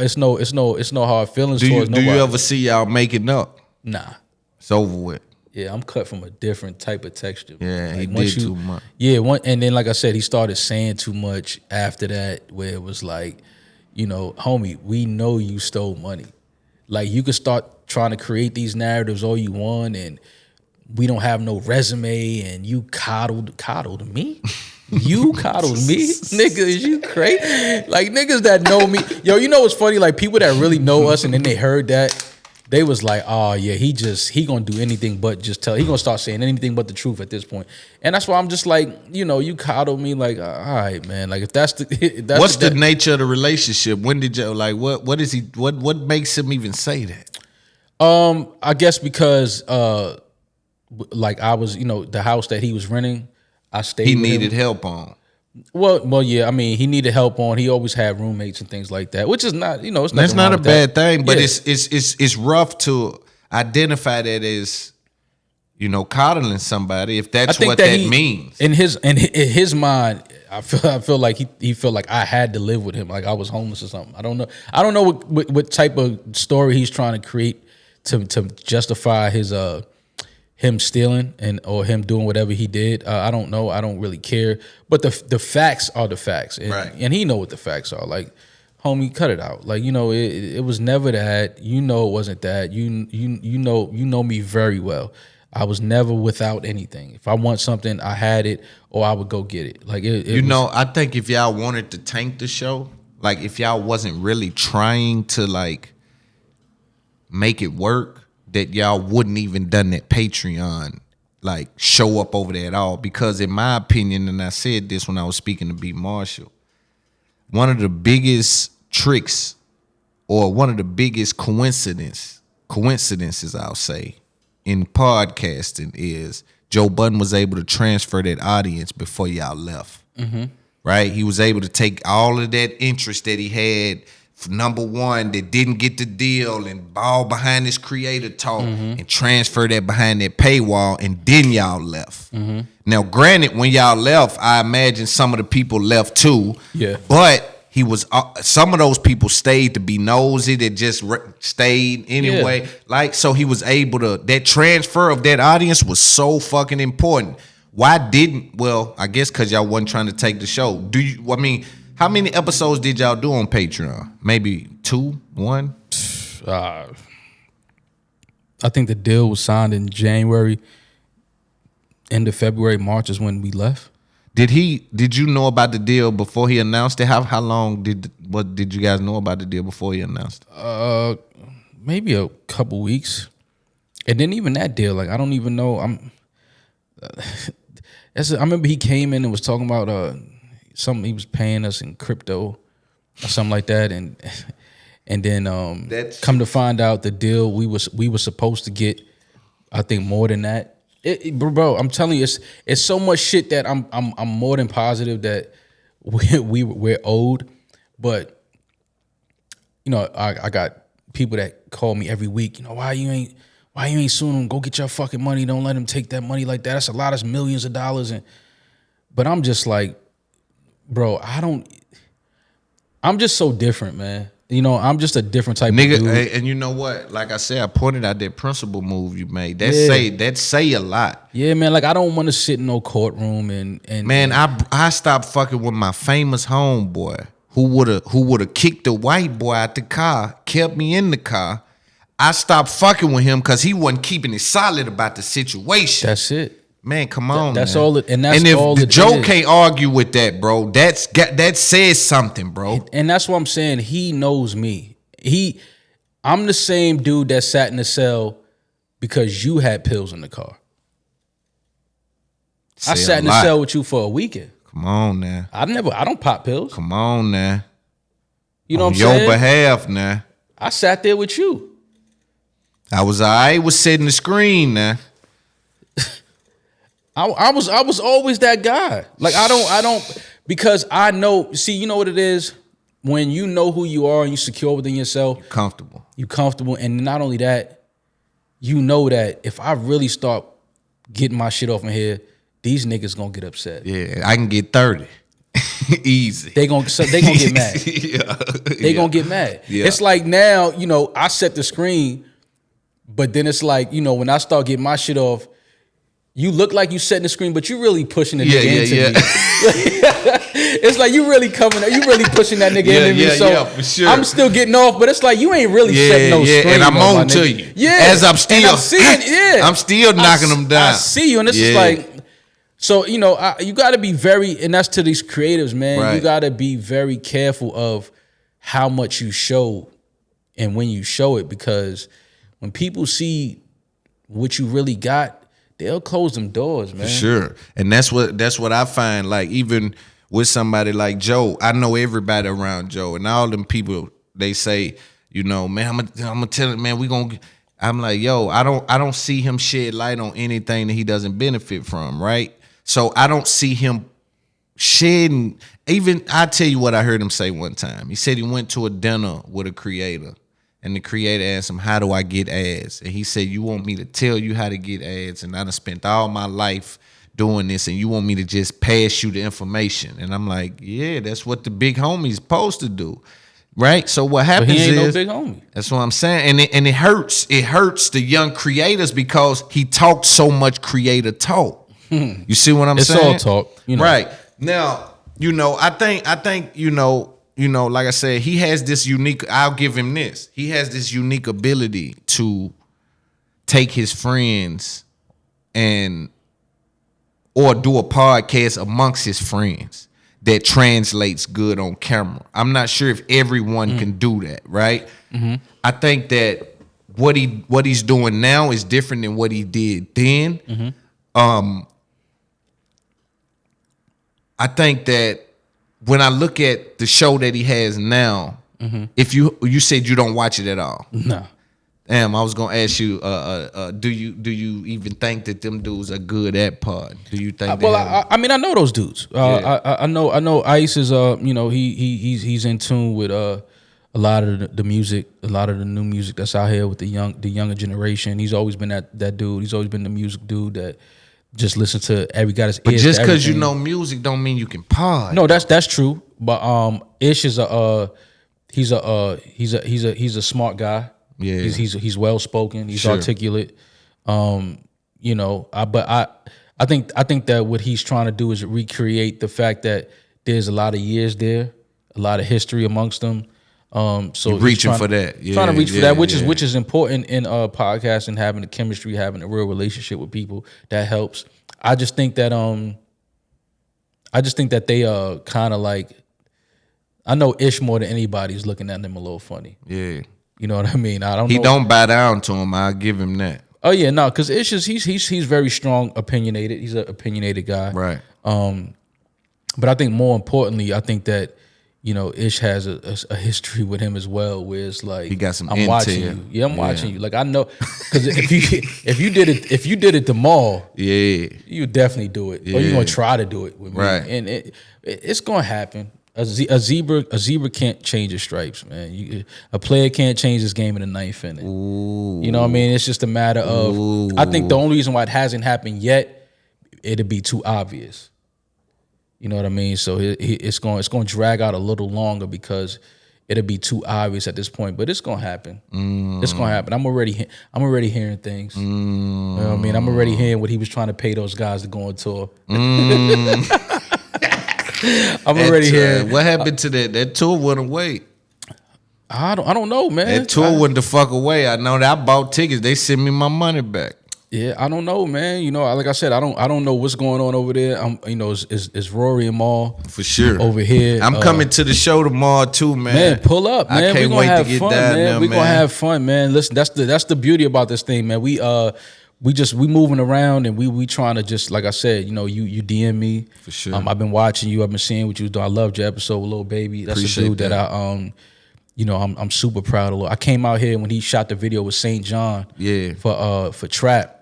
hard feelings do towards nobody. you ever see y'all making up? Nah. It's over with. Yeah, I'm cut from a different type of texture. Yeah, he once did too much. Yeah, and then like I said, he started saying too much after that, where it was like, homie, we know you stole money. Like, you could start trying to create these narratives all you want, and we don't have no resume, and you coddled me? You coddled me? Nigga, is you crazy? Like, niggas that know me. Yo, you know what's funny? Like, people that really know us and then they heard that, they was like, oh yeah, he gonna do anything but just tell. He gonna start saying anything but the truth at this point. And that's why I'm just like, you coddle me, like, all right, man. Like, if that's what's the nature of the relationship? When did you what is he? What makes him even say that? I guess because like I was, the house that he was renting, I stayed. He with needed him. help on. Well, yeah. I mean, he needed help on. He always had roommates and things like that, which is not, it's That's not a bad thing, but Yeah. it's rough to identify that as, coddling somebody if that's what that means. In his mind, I feel like he felt like I had to live with him, like I was homeless or something. I don't know what type of story he's trying to create to justify his him stealing or him doing whatever he did. I don't know. I don't really care. But the facts are the facts, Right. And he know what the facts are. Like, homie, cut it out. Like, it was never that. It wasn't that. You know me very well. I was never without anything. If I want something, I had it, or I would go get it. Like, I think if y'all wanted to tank the show, like if y'all wasn't really trying to like make it work, that y'all wouldn't even done that Patreon, like show up over there at all. Because in my opinion, and I said this when I was speaking to B. Marshall, one of the biggest tricks or one of the biggest coincidences I'll say in podcasting is Joe Budden was able to transfer that audience before y'all left. Mm-hmm. Right? He was able to take all of that interest that he had, number one, that didn't get the deal, and ball behind this creator talk, and transfer that behind that paywall, and then y'all left. Now, granted, when y'all left, I imagine some of the people left too. Yeah. But he was some of those people stayed to be nosy, that just stayed anyway. Yeah. Like, so he was able to, that transfer of that audience was so fucking important. Why didn't, well, I guess because y'all wasn't trying to take the show. How many episodes did y'all do on Patreon? Maybe 2, 1? I think the deal was signed in January. End of February, March is when we left. Did you know about the deal before he announced it? How long did you guys know about the deal before he announced it? Maybe a couple weeks. And then even that deal, like, I don't even know. I remember he came in and was talking about something he was paying us in crypto or something like that, and then come to find out the deal we were supposed to get, I think, more than that. Bro, I'm telling you, it's so much shit that I'm more than positive that we're owed. But I got people that call me every week. Why you ain't suing them? Go get your fucking money. Don't let them take that money like that. That's a lot of millions of dollars. But I'm just like, bro, I'm just so different, man. I'm just a different type of dude. And you know what? Like I said, I pointed out that principal move you made. That say a lot. Yeah, man. Like, I don't want to sit in no courtroom and man, I stopped fucking with my famous homeboy who would have kicked the white boy out the car, kept me in the car. I stopped fucking with him because he wasn't keeping it solid about the situation. That's it. Man, come on. That's man. all. And that's and if all. The Joe can't argue with that, bro. That says something, bro. And that's what I'm saying. He knows me. I'm the same dude that sat in the cell because you had pills in the car. I sat in the cell with you for a weekend. Come on now. I don't pop pills. Come on now. You know what I'm saying? On saying? your behalf now. I sat there with you. I was setting the screen now. I was always that guy. Like I don't because I know. See, you know what it is when you know who you are and you secure within yourself. You comfortable, and not only that, you know that if I really start getting my shit off in here, these niggas gonna get upset. Yeah, I can get 30. Easy. They gonna get mad. They gonna get mad. Yeah. It's like now, you know, I set the screen, but then it's like, you know, when I start getting my shit off, you look like you setting the screen, but you really pushing the nigga into me. It's like you really pushing that nigga into me. So for sure. I'm still getting off, but it's like you ain't really setting no screen. And I'm on to you. Yeah. As I'm still I'm still knocking them down. I see you, and this is like, so, you know, you got to be very, and that's to these creatives, man. Right. You got to be very careful of how much you show and when you show it, because when people see what you really got, they'll close them doors, man. For sure. And that's what I find, like, even with somebody like Joe, I know everybody around Joe, and all them people, they say, you know, man, I'm gonna tell it, man, I'm like, yo, I don't see him shed light on anything that he doesn't benefit from, right? So I don't see him shedding. Even I tell you what I heard him say one time. He said he went to a dinner with a creator, and the creator asked him, how do I get ads? And he said, you want me to tell you how to get ads, and I done spent all my life doing this, and you want me to just pass you the information? And I'm like, yeah, that's what the big homie's supposed to do. Right? So what happens he ain't is, no big homie. That's what I'm saying. And it hurts. It hurts the young creators because he talked so much creator talk. You see what I'm saying? It's all talk. You know. Right. Now, you know, I think, you know, like I said, he has this unique, I'll give him this. He has this unique ability to take his friends or do a podcast amongst his friends that translates good on camera. I'm not sure if everyone can do that, right? Mm-hmm. I think that what he's doing now is different than what he did then. Mm-hmm. I think that when I look at the show that he has now, mm-hmm. if you said you don't watch it at all. No. Damn, I was gonna ask you, do you even think that them dudes are good at pod? Do you think? I mean, I know those dudes. I know Ice is you know, he's in tune with a lot of the music, a lot of the new music that's out here with the younger generation. He's always been that dude. He's always been the music dude that just listen to every guy's. But just because you know music don't mean you can pod. No, that's true. But Ish is he's a smart guy. Yeah, he's well spoken. He's articulate. You know, I think that what he's trying to do is recreate the fact that there's a lot of years there, a lot of history amongst them. So you're reaching for that, trying to reach for that, which is important in podcasting, having the chemistry, having a real relationship with people. That helps. I just think that they kind of like, I know Ish more than anybody's looking at them a little funny. Yeah. You know what I mean? He don't bow down to him. I'll give him that. Oh yeah, no, because Ish is he's very strong, opinionated. He's an opinionated guy, right? But I think more importantly, I think that, you know, Ish has a history with him as well, where it's like, he got some. I'm watching you. Yeah, I'm watching you. Like I know, because if you did it to Maul, yeah, you would definitely do it, or you gonna try to do it with me, right? And it's gonna happen. A zebra can't change his stripes, man. A player can't change his game in the ninth inning. Ooh. You know what I mean? It's just a matter of. Ooh. I think the only reason why it hasn't happened yet, it'd be too obvious. You know what I mean? So it's going to drag out a little longer because it'll be too obvious at this point. But it's going to happen. It's going to happen. I'm already hearing things. You know what I mean? I'm already hearing what he was trying to pay those guys to go on tour. I'm already hearing. What happened to that? That tour went away. I don't know, man. That tour went the fuck away. I know that I bought tickets. They sent me my money back. Yeah, I don't know, man. You know, like I said, I don't know what's going on over there. It's Rory and Maul For sure. over here. I'm coming to the show tomorrow too, man. Man, pull up, man. I can't wait to get fun, down man. there, We're gonna have fun, man. Listen, that's the beauty about this thing, man. We moving around and we trying to just, like I said, you know, you DM me. For sure. I've been watching you. I've been seeing what you was doing. I loved your episode with Lil Baby. That's Appreciate a dude that that. I'm super proud of. I came out here when he shot the video with St. John. Yeah. For Trap.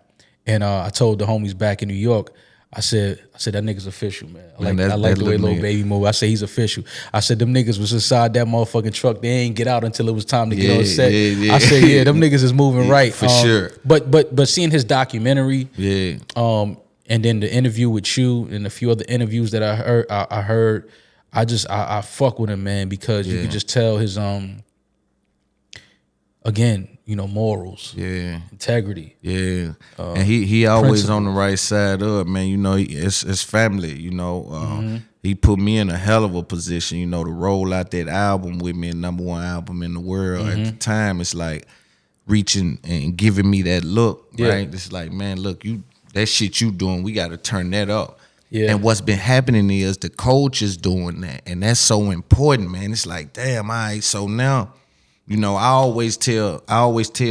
And I told the homies back in New York, I said that nigga's official, man. I like the way Lil Baby move. I said he's official. I said them niggas was inside that motherfucking truck. They ain't get out until it was time to get on set. Yeah. I said, yeah, them niggas is moving right. For sure. But seeing his documentary, Yeah. and then the interview with you and a few other interviews that I heard, I fuck with him, man, because you could just tell his again, you know, morals, integrity, and he always on the right side of, man. You know, it's family. You know, he put me in a hell of a position. You know, to roll out that album with me, #1 album in the world at the time. It's like reaching and giving me that look, right? It's like, man, look, that shit you doing, we got to turn that up. Yeah. And what's been happening is the coach is doing that, and that's so important, man. It's like, damn, all right, so now. You know, I always tell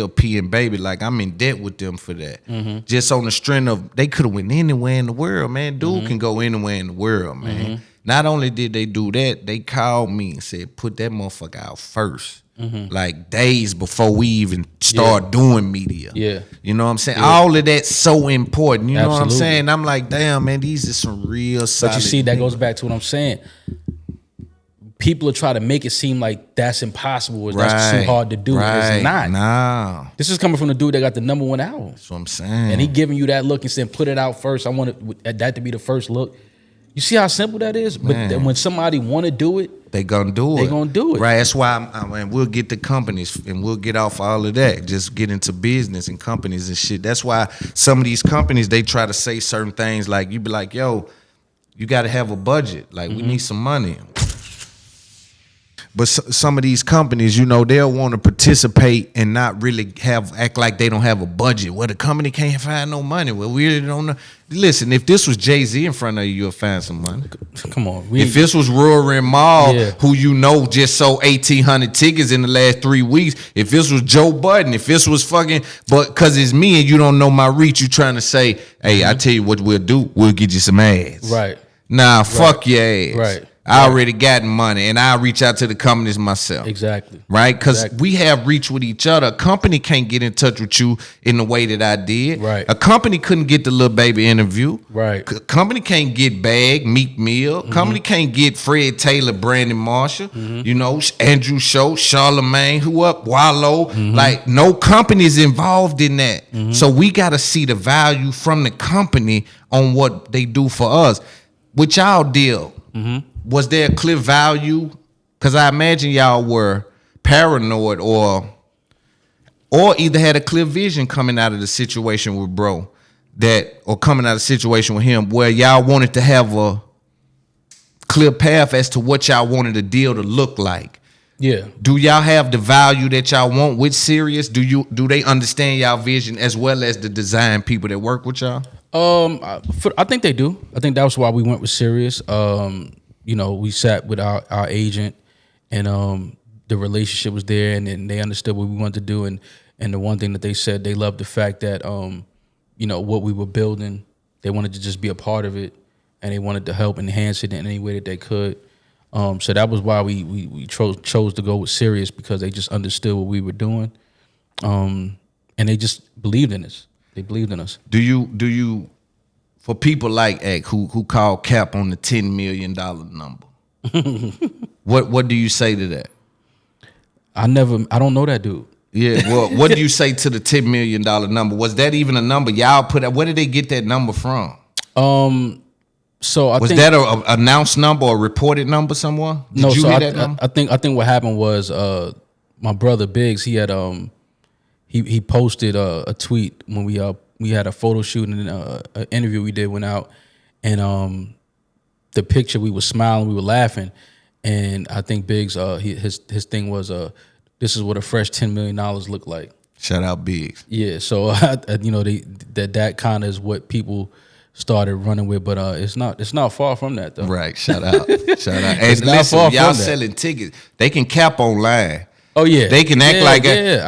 P and Baby, like, I'm in debt with them for that. Just on the strength of, they could have went anywhere in the world, man. Dude can go anywhere in the world, man. Not only did they do that, they called me and said, put that motherfucker out first. Like days before we even start doing media. Yeah. You know what I'm saying? All of that's so important. You know what I'm Absolutely. saying? I'm like, damn, man, these are some real solid. But you see, that goes back to what I'm saying. People are trying to make it seem like that's impossible or that's too hard to do. It's not. No. This is coming from the dude that got the #1 album. That's what I'm saying. And he giving you that look and saying, put it out first. I want that to be the first look. You see how simple that is? Man. But when somebody want to do it, they gonna do it. They gonna do it. Right. That's why and we'll get the companies and we'll get off all of that. Just get into business and companies and shit. That's why some of these companies, they try to say certain things like, you be like, yo, you got to have a budget. Like, we need some money. But some of these companies, you know, they'll want to participate and not really act like they don't have a budget. Well, the company can't find no money. Well, we really don't know. Listen, if this was Jay-Z in front of you, you'll find some money. Come on. If this was Rory and Maul, who you know just sold 1,800 tickets in the last 3 weeks, if this was Joe Budden, if this was fucking, but because it's me and you don't know my reach, you trying to say, hey, I tell you what we'll do, we'll get you some ads. Right. Nah, fuck your ads. Right. I already got money, and I reach out to the companies myself. Exactly. Right? Because we have reach with each other. A company can't get in touch with you in the way that I did. Right. A company couldn't get the Lil Baby interview. Right. Company can't get Bag, Meek Mill. Company can't get Fred Taylor, Brandon Marshall. You know, Andrew Schultz, Charlamagne, who up, Wallow. Like, no company's involved in that. So we got to see the value from the company on what they do for us. With y'all deal, was there a clear value? Because I imagine y'all were paranoid or either had a clear vision coming out of the situation with bro, or coming out of the situation with him where y'all wanted to have a clear path as to what y'all wanted the deal to look like. Yeah. Do y'all have the value that y'all want with Sirius? Do they understand y'all vision as well as the design people that work with y'all? I think they do. I think that was why we went with Sirius. You know, we sat with our agent, and the relationship was there, and then they understood what we wanted to do. And the one thing that they said, they loved the fact that you know, what we were building, they wanted to just be a part of it, and they wanted to help enhance it in any way that they could. So that was why we chose to go with Sirius, because they just understood what we were doing, and they just believed in us. They believed in us. Do you, for people like Ek who call cap on the $10 million number, what do you say to that? I don't know that dude. Yeah, well, what do you say to the $10 million number? Was that even a number y'all put out? Where did they get that number from? So I think that an announced number or reported number somewhere? Did you hear that number? I think what happened was my brother Biggs, he had he posted a tweet when we had a photo shoot and an interview we did went out, and the picture, we were smiling, we were laughing, and I think Biggs his thing was this is what a fresh $10 million looked like. Shout out Biggs. Yeah, so that kind of is what people started running with, but it's not far from that though. Right. Shout out. Shout out. It's And not listen, far from y'all that. selling tickets. They can cap online. Oh yeah, They can act like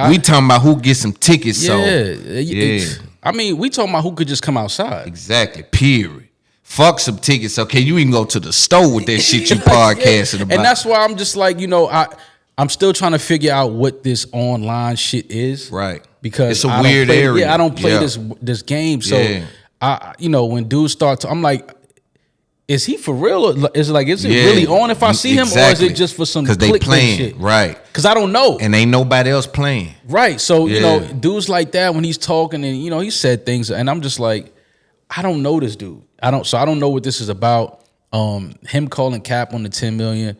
we talking about who gets some tickets. Yeah, So I mean, we talking about who could just come outside. exactly. Period. Fuck some tickets. Okay, you can go to the store with that shit you podcasting about. And that's why I'm just like, I'm still trying to figure out what this online shit is. Right. Because it's a I don't weird play, area. Yeah, I don't play Yeah. this game. So Yeah. when dudes start I'm like, is he for real? Or is it really on if I see him, or is it just for some because they clickbait playing shit? right? Because I don't know. And ain't nobody else playing. Right. So, Yeah. dudes like that, when he's talking and, he said things, and I'm just like, I don't know this dude. I don't know what this is about. Him calling cap on the 10 million.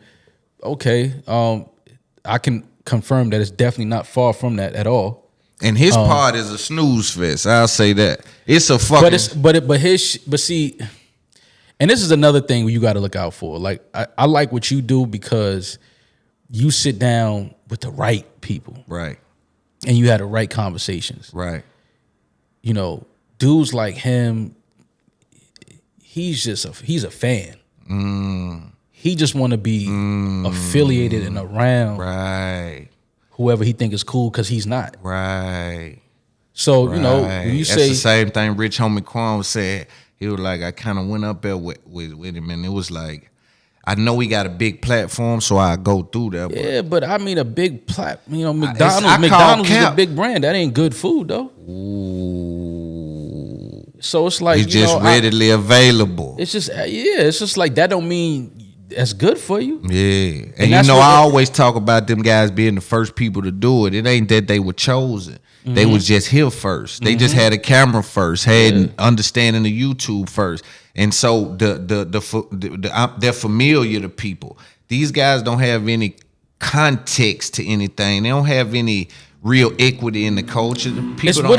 Okay. I can confirm that it's definitely not far from that at all. And his part is a snooze fest. I'll say that. It's a fucking. But see, and this is another thing you got to look out for. Like, I like what you do because you sit down with the right people. Right. And you had the right conversations. Right. Dudes like him, he's a fan. He just want to be affiliated and around Right. whoever he think is cool because he's not. Right. So, Right. when you That's say the same thing Rich Homie Quan said. He was like, I kind of went up there with him, and it was like, I know he got a big platform, so I go through that. yeah, but I mean a big McDonald's. I McDonald's is call a big brand. That ain't good food though. Ooh. So it's like It's just readily available. It's just like that don't mean that's good for you. Yeah. And And that's what I always talk about them guys being the first people to do it. It ain't that they were chosen. They was just here first. They just had a camera first, had an understanding of YouTube first. And so they're familiar to people. These guys don't have any context to anything. They don't have any real equity in the culture. It's what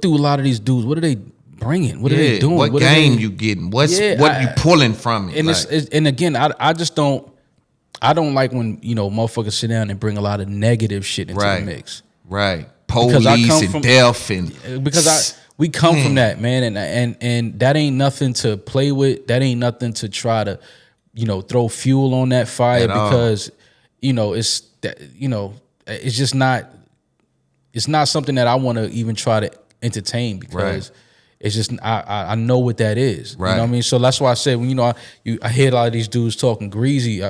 do a lot of these dudes? What are they bringing? What are they doing? What game you getting? What you pulling from it? And and again, I just don't. I don't like when motherfuckers sit down and bring a lot of negative shit into the mix. Right. Police and death and because we come from that, man, and that ain't nothing to play with. That ain't nothing to try to throw fuel on that fire because it's that it's just not. It's not something that I want to even try to entertain because. It's just I know what that is. Right. You know what I mean? So that's why I said when I hear a lot of these dudes talking greasy,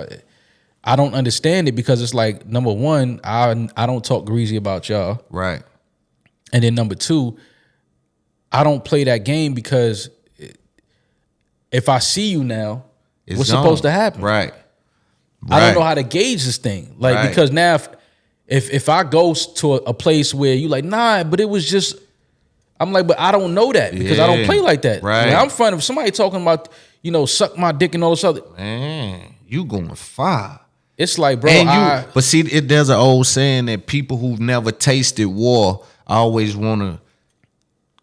I don't understand it because it's like, number one, I don't talk greasy about y'all. Right. And then number two, I don't play that game because if I see you now, what's supposed to happen? Right. I don't know how to gauge this thing. Like because now if I go to a place where you like, nah, but it was just I'm like, but I don't know that because I don't play like that. Right. When I'm in front of somebody talking about, suck my dick and all this other. Man, you going far. It's like, bro, but see, there's an old saying that people who've never tasted war always want to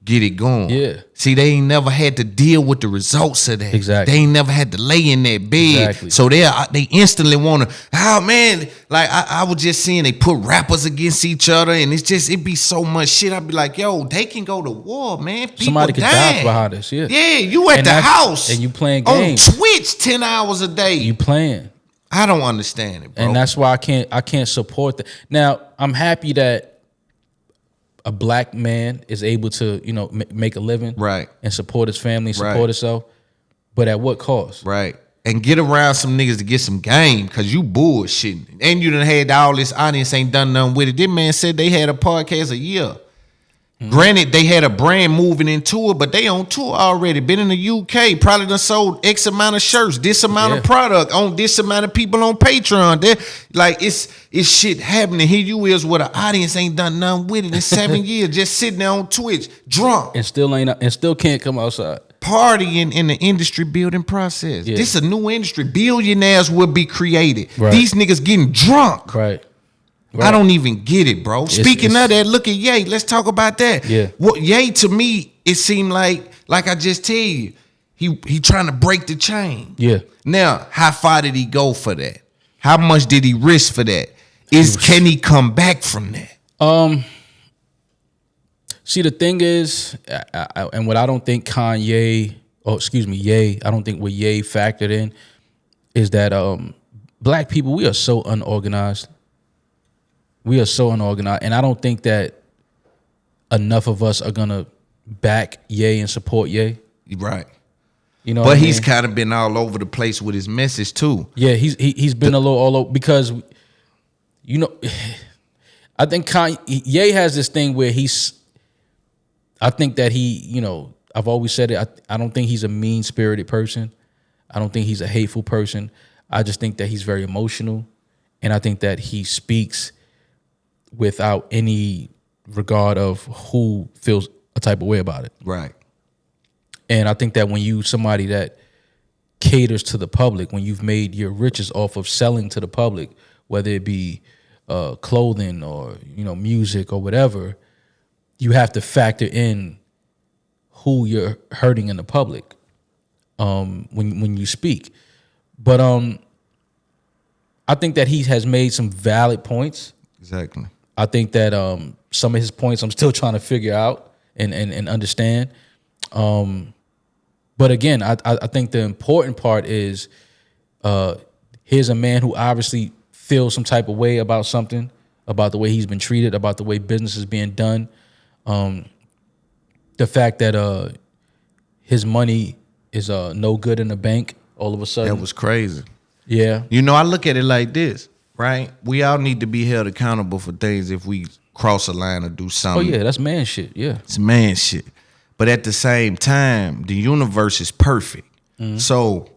get it going. Yeah. See, they ain't never had to deal with the results of that. Exactly. They ain't never had to lay in that bed. Exactly. So they instantly want to, man, like I was just seeing they put rappers against each other and it be so much shit. I'd be like, yo, they can go to war, man. People somebody could dying. die behind us, yeah. Yeah, you at the house. And you playing games. On Twitch 10 hours a day. You playing. I don't understand it, bro. And that's why I can't support that. Now, I'm happy that a black man is able to, make a living, right, and support his family, support himself, but at what cost? Right. And get around some niggas to get some game, cause you bullshitting. And you done had all this audience ain't done nothing with it. This man said they had a podcast a year. Granted, they had a brand moving into it, but they on tour already. Been in the UK, probably done sold X amount of shirts, this amount of product, on this amount of people on Patreon. They're, like it's shit happening. Here you is where the audience ain't done nothing with it in 7 years, just sitting there on Twitch, drunk. And still can't come outside. Partying in the industry building process. Yeah. This is a new industry. Billionaires will be created. Right. These niggas getting drunk. Right. I don't even get it, bro. Speaking of that, look at Ye. Let's talk about that. Yeah. What Ye to me, it seemed like I just tell you, he trying to break the chain. Yeah. Now, how far did he go for that? How much did he risk for that? Can he come back from that? See, the thing is, and what I don't think Ye, I don't think what Ye factored in is that black people, we are so unorganized. And I don't think that enough of us are gonna back Ye and support Ye. Right. You know, but he's kind of been all over the place with his message too. Yeah, he's been a little all over because, you know, I think Ye has this thing where I think that he, you know, I've always said it. I don't think he's a mean-spirited person. I don't think he's a hateful person. I just think that he's very emotional, and I think that he speaks without any regard of who feels a type of way about it. Right. And I think that when you somebody that caters to the public, when you've made your riches off of selling to the public, whether it be clothing or, you know, music or whatever, you have to factor in who you're hurting in the public when you speak. But I think that he has made some valid points. Exactly. I think that some of his points I'm still trying to figure out and understand. But again, I think the important part is here's a man who obviously feels some type of way about something, about the way he's been treated, about the way business is being done. The fact that his money is no good in the bank all of a sudden. That was crazy. Yeah. You know, I look at it like this, right? We all need to be held accountable for things if we cross a line or do something. Oh, yeah, that's man shit, yeah. It's man shit. But at the same time, the universe is perfect. Mm-hmm. So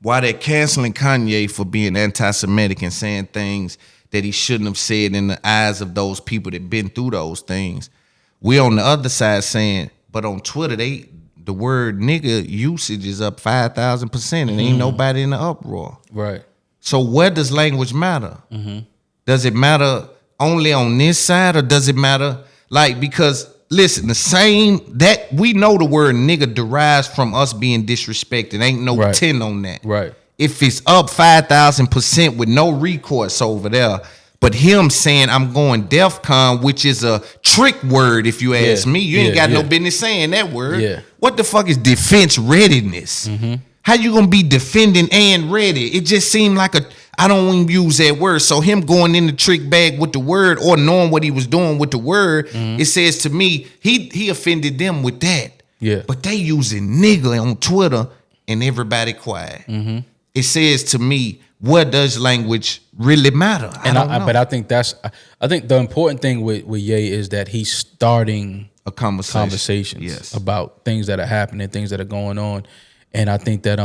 while they're canceling Kanye for being anti-Semitic and saying things that he shouldn't have said in the eyes of those people that been through those things, we on the other side saying, but on Twitter, the word nigga usage is up 5,000% and ain't nobody in the uproar. Right. So where does language matter? Mm-hmm. Does it matter only on this side, or does it matter because listen, the same that we know the word nigga derives from us being disrespected. Ain't no 10 on that. Right. If it's up 5,000% with no recourse over there, but him saying I'm going DEFCON, which is a trick word if you ask me. You ain't got no business saying that word. Yeah. What the fuck is defense readiness? Mm-hmm. How you gonna be defending and ready? It just seemed like I don't want to use that word. So him going in the trick bag with the word or knowing what he was doing with the word, it says to me, he offended them with that. Yeah. But they using nigga on Twitter and everybody quiet. Mm-hmm. It says to me, what does language really matter? But I think the important thing with Ye is that he's starting a conversations yes, about things that are happening, things that are going on. And I think that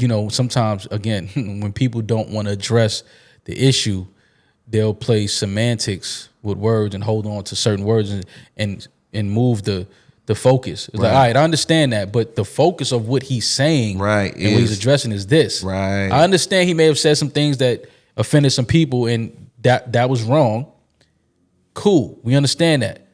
you know, sometimes again, when people don't want to address the issue, they'll play semantics with words and hold on to certain words and move the focus. It's like, all right, I understand that, but the focus of what he's saying and what he's addressing is this. Right. I understand he may have said some things that offended some people and that was wrong. Cool. We understand that.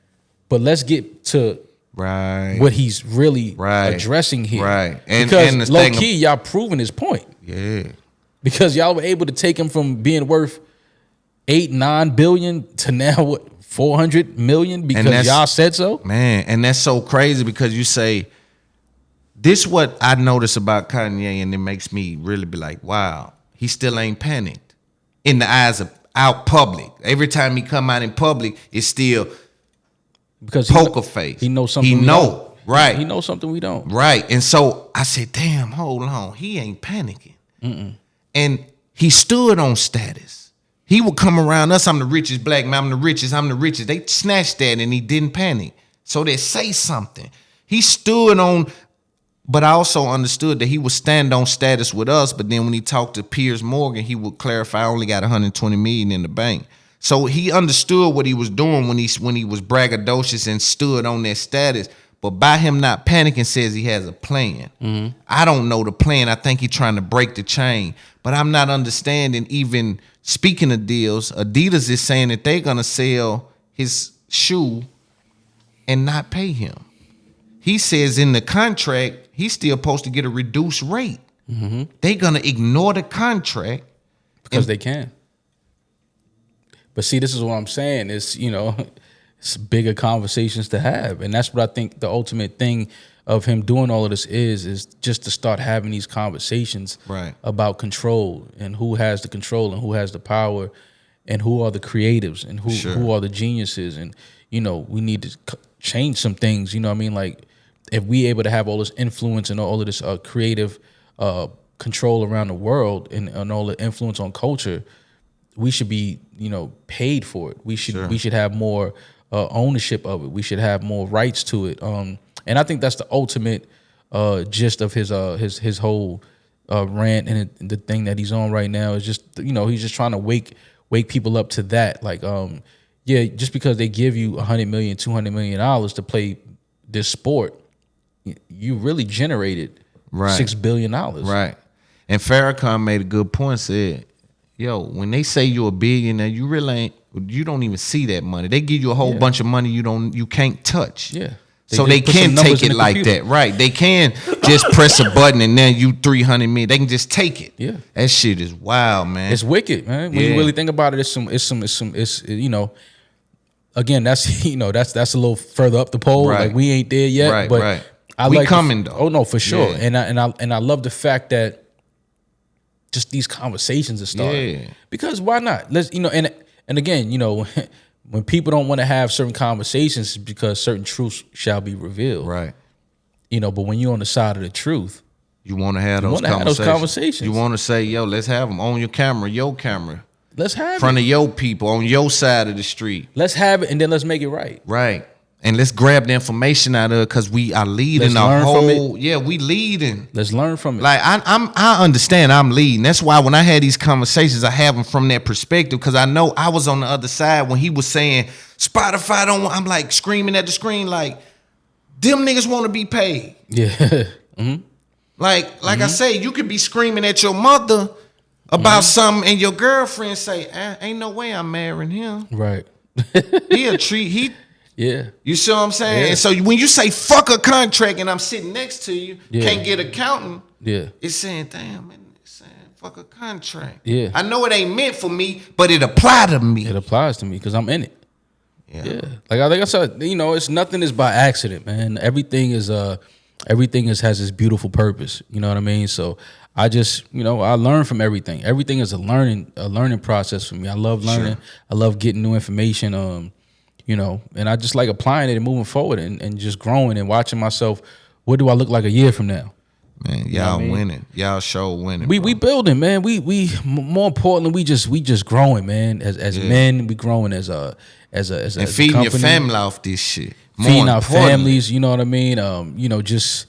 But let's get to what he's really addressing here. Right. Because low key, y'all proving his point. Yeah. Because y'all were able to take him from being worth 8-9 billion to now what? 400 million because y'all said so? Man, and that's so crazy because you say, this what I notice about Kanye, and it makes me really be like, wow, he still ain't panicked in the eyes of out public. Every time he come out in public, it's still because poker face. He knows something we don't. Right. He knows something we don't. Right. And so I said, damn, hold on. He ain't panicking. Mm-mm. And he stood on status. He would come around us, I'm the richest black man, I'm the richest. They snatched that and he didn't panic. So they say something. He stood on, but I also understood that he would stand on status with us, but then when he talked to Piers Morgan, he would clarify I only got 120 million in the bank. So he understood what he was doing when he was braggadocious and stood on that status. But by him not panicking says he has a plan. Mm-hmm. I don't know the plan. I think he's trying to break the chain. But I'm not understanding even speaking of deals, Adidas is saying that they're going to sell his shoe and not pay him. He says in the contract, he's still supposed to get a reduced rate. Mm-hmm. They're going to ignore the contract. Because they can. But see, this is what I'm saying. It's, you know, it's bigger conversations to have. And that's what I think the ultimate thing of him doing all of this is just to start having these conversations about control and who has the control and who has the power and who are the creatives and who are the geniuses. And, you know, we need to change some things, you know what I mean? Like, if we able to have all this influence and all of this creative control around the world and all the influence on culture, we should be, you know, paid for it. We should have more ownership of it. We should have more rights to it. And I think that's the ultimate gist of his whole rant, and the thing that he's on right now is just, you know, he's just trying to wake people up to that. Like, just because they give you $100 million, $200 million to play this sport, you really generated $6 billion. Right. And Farrakhan made a good point, said, yo, when they say you're a billionaire, you don't even see that money. They give you a whole bunch of money you can't touch. Yeah. So they can take it like that. Right. They can just press a button and then you 300 million. They can just take it. Yeah. That shit is wild, man. It's wicked, man. When you really think about it, it's you know, again, that's, you know, that's a little further up the pole. Right. Like, we ain't there yet. But we coming though. Oh no, for sure. Yeah. And I love the fact that just these conversations are starting. Yeah. Because why not? Let's, you know, and again, you know, when people don't want to have certain conversations, it's because certain truths shall be revealed. Right. You know, but when you're on the side of the truth, you want to have those conversations. You want to say, yo, let's have them on your camera. Let's have it. In front of your people, on your side of the street. Let's have it, and then let's make it right. Right. And let's grab the information out of it, because we are leading we leading. Let's learn from it. Like, I understand I'm leading. That's why when I had these conversations, I have them from that perspective, because I know I was on the other side when he was saying Spotify don't want, I'm like screaming at the screen like, them niggas want to be paid. Yeah. Mm-hmm. Like I say, you could be screaming at your mother about something and your girlfriend say, ain't no way I'm marrying him. Right. Yeah. You see what I'm saying? Yeah. And so when you say fuck a contract and I'm sitting next to you, can't get accounting, it's saying, damn, man, it's saying fuck a contract. Yeah. I know it ain't meant for me, but it applies to me. It applies to me because I'm in it. Yeah. Like I said, you know, nothing is by accident, man. Everything has this beautiful purpose. You know what I mean? So I just, you know, I learn from everything. Everything is a learning process for me. I love learning. Sure. I love getting new information. You know, and I just like applying it and moving forward and just growing and watching myself. What do I look like a year from now? Man, y'all winning. Y'all show winning. We building, man. We more importantly, we just growing, man. As men, we growing as a feeding your family off this shit. Feeding our families, you know what I mean? You know, just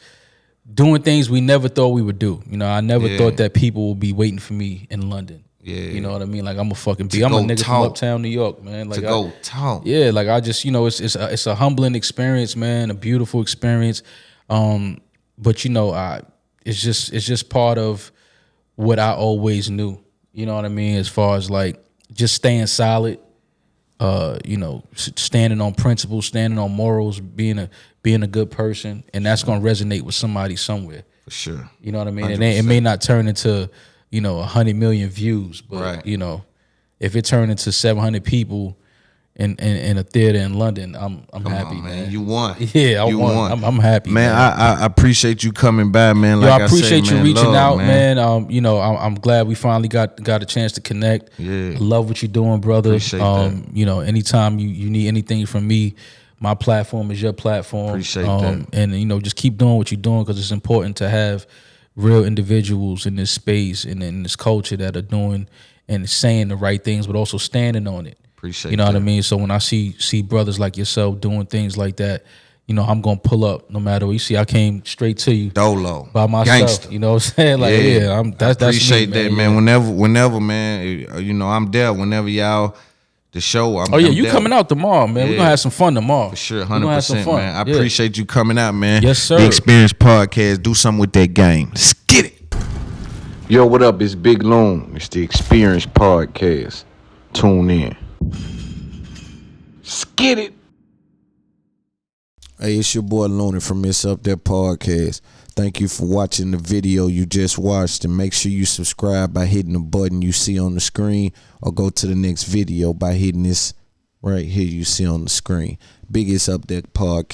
doing things we never thought we would do. You know, I never thought that people would be waiting for me in London. Yeah, you know what I mean. Like, I'm a nigga from uptown New York, man. Like, go talk. Yeah, like I just, you know, it's a humbling experience, man. A beautiful experience. But you know, it's just part of what I always knew. You know what I mean? As far as like just staying solid, you know, standing on principles, standing on morals, being a good person, and that's gonna resonate with somebody somewhere. For sure. You know what I mean? It may not turn into, you know, 100 million views, but you know, if it turned into 700 people in a theater in London, I'm happy, man. You won. Yeah, I won. I'm happy, man. I appreciate you coming by, man. Like, I appreciate you reaching out, man. You know, I'm glad we finally got a chance to connect. Yeah, I love what you're doing, brother. Appreciate that. You know, anytime you need anything from me, my platform is your platform. Appreciate that. And you know, just keep doing what you're doing, because it's important to have real individuals in this space and in this culture that are doing and saying the right things, but also standing on it. Appreciate you know what I mean? So when I see brothers like yourself doing things like that, you know, I'm gonna pull up no matter what. You see, I came straight to you, Dolo, by myself. Gangster. You know what I'm saying? Like, that's appreciate me, that, man. Whenever, man. You know, I'm there. Whenever y'all. The show. You coming out tomorrow, man. We're going to have some fun tomorrow. For sure, 100%, man. I appreciate you coming out, man. Yes, sir. The Experience Podcast. Do something with that game. Let's get it. Yo, what up? It's Big Loon. It's the Experience Podcast. Tune in. Let's get it. Hey, it's your boy Loon from Up That Podcast. Thank you for watching the video you just watched, and make sure you subscribe by hitting the button you see on the screen, or go to the next video by hitting this right here you see on the screen. Biggest Update Podcast.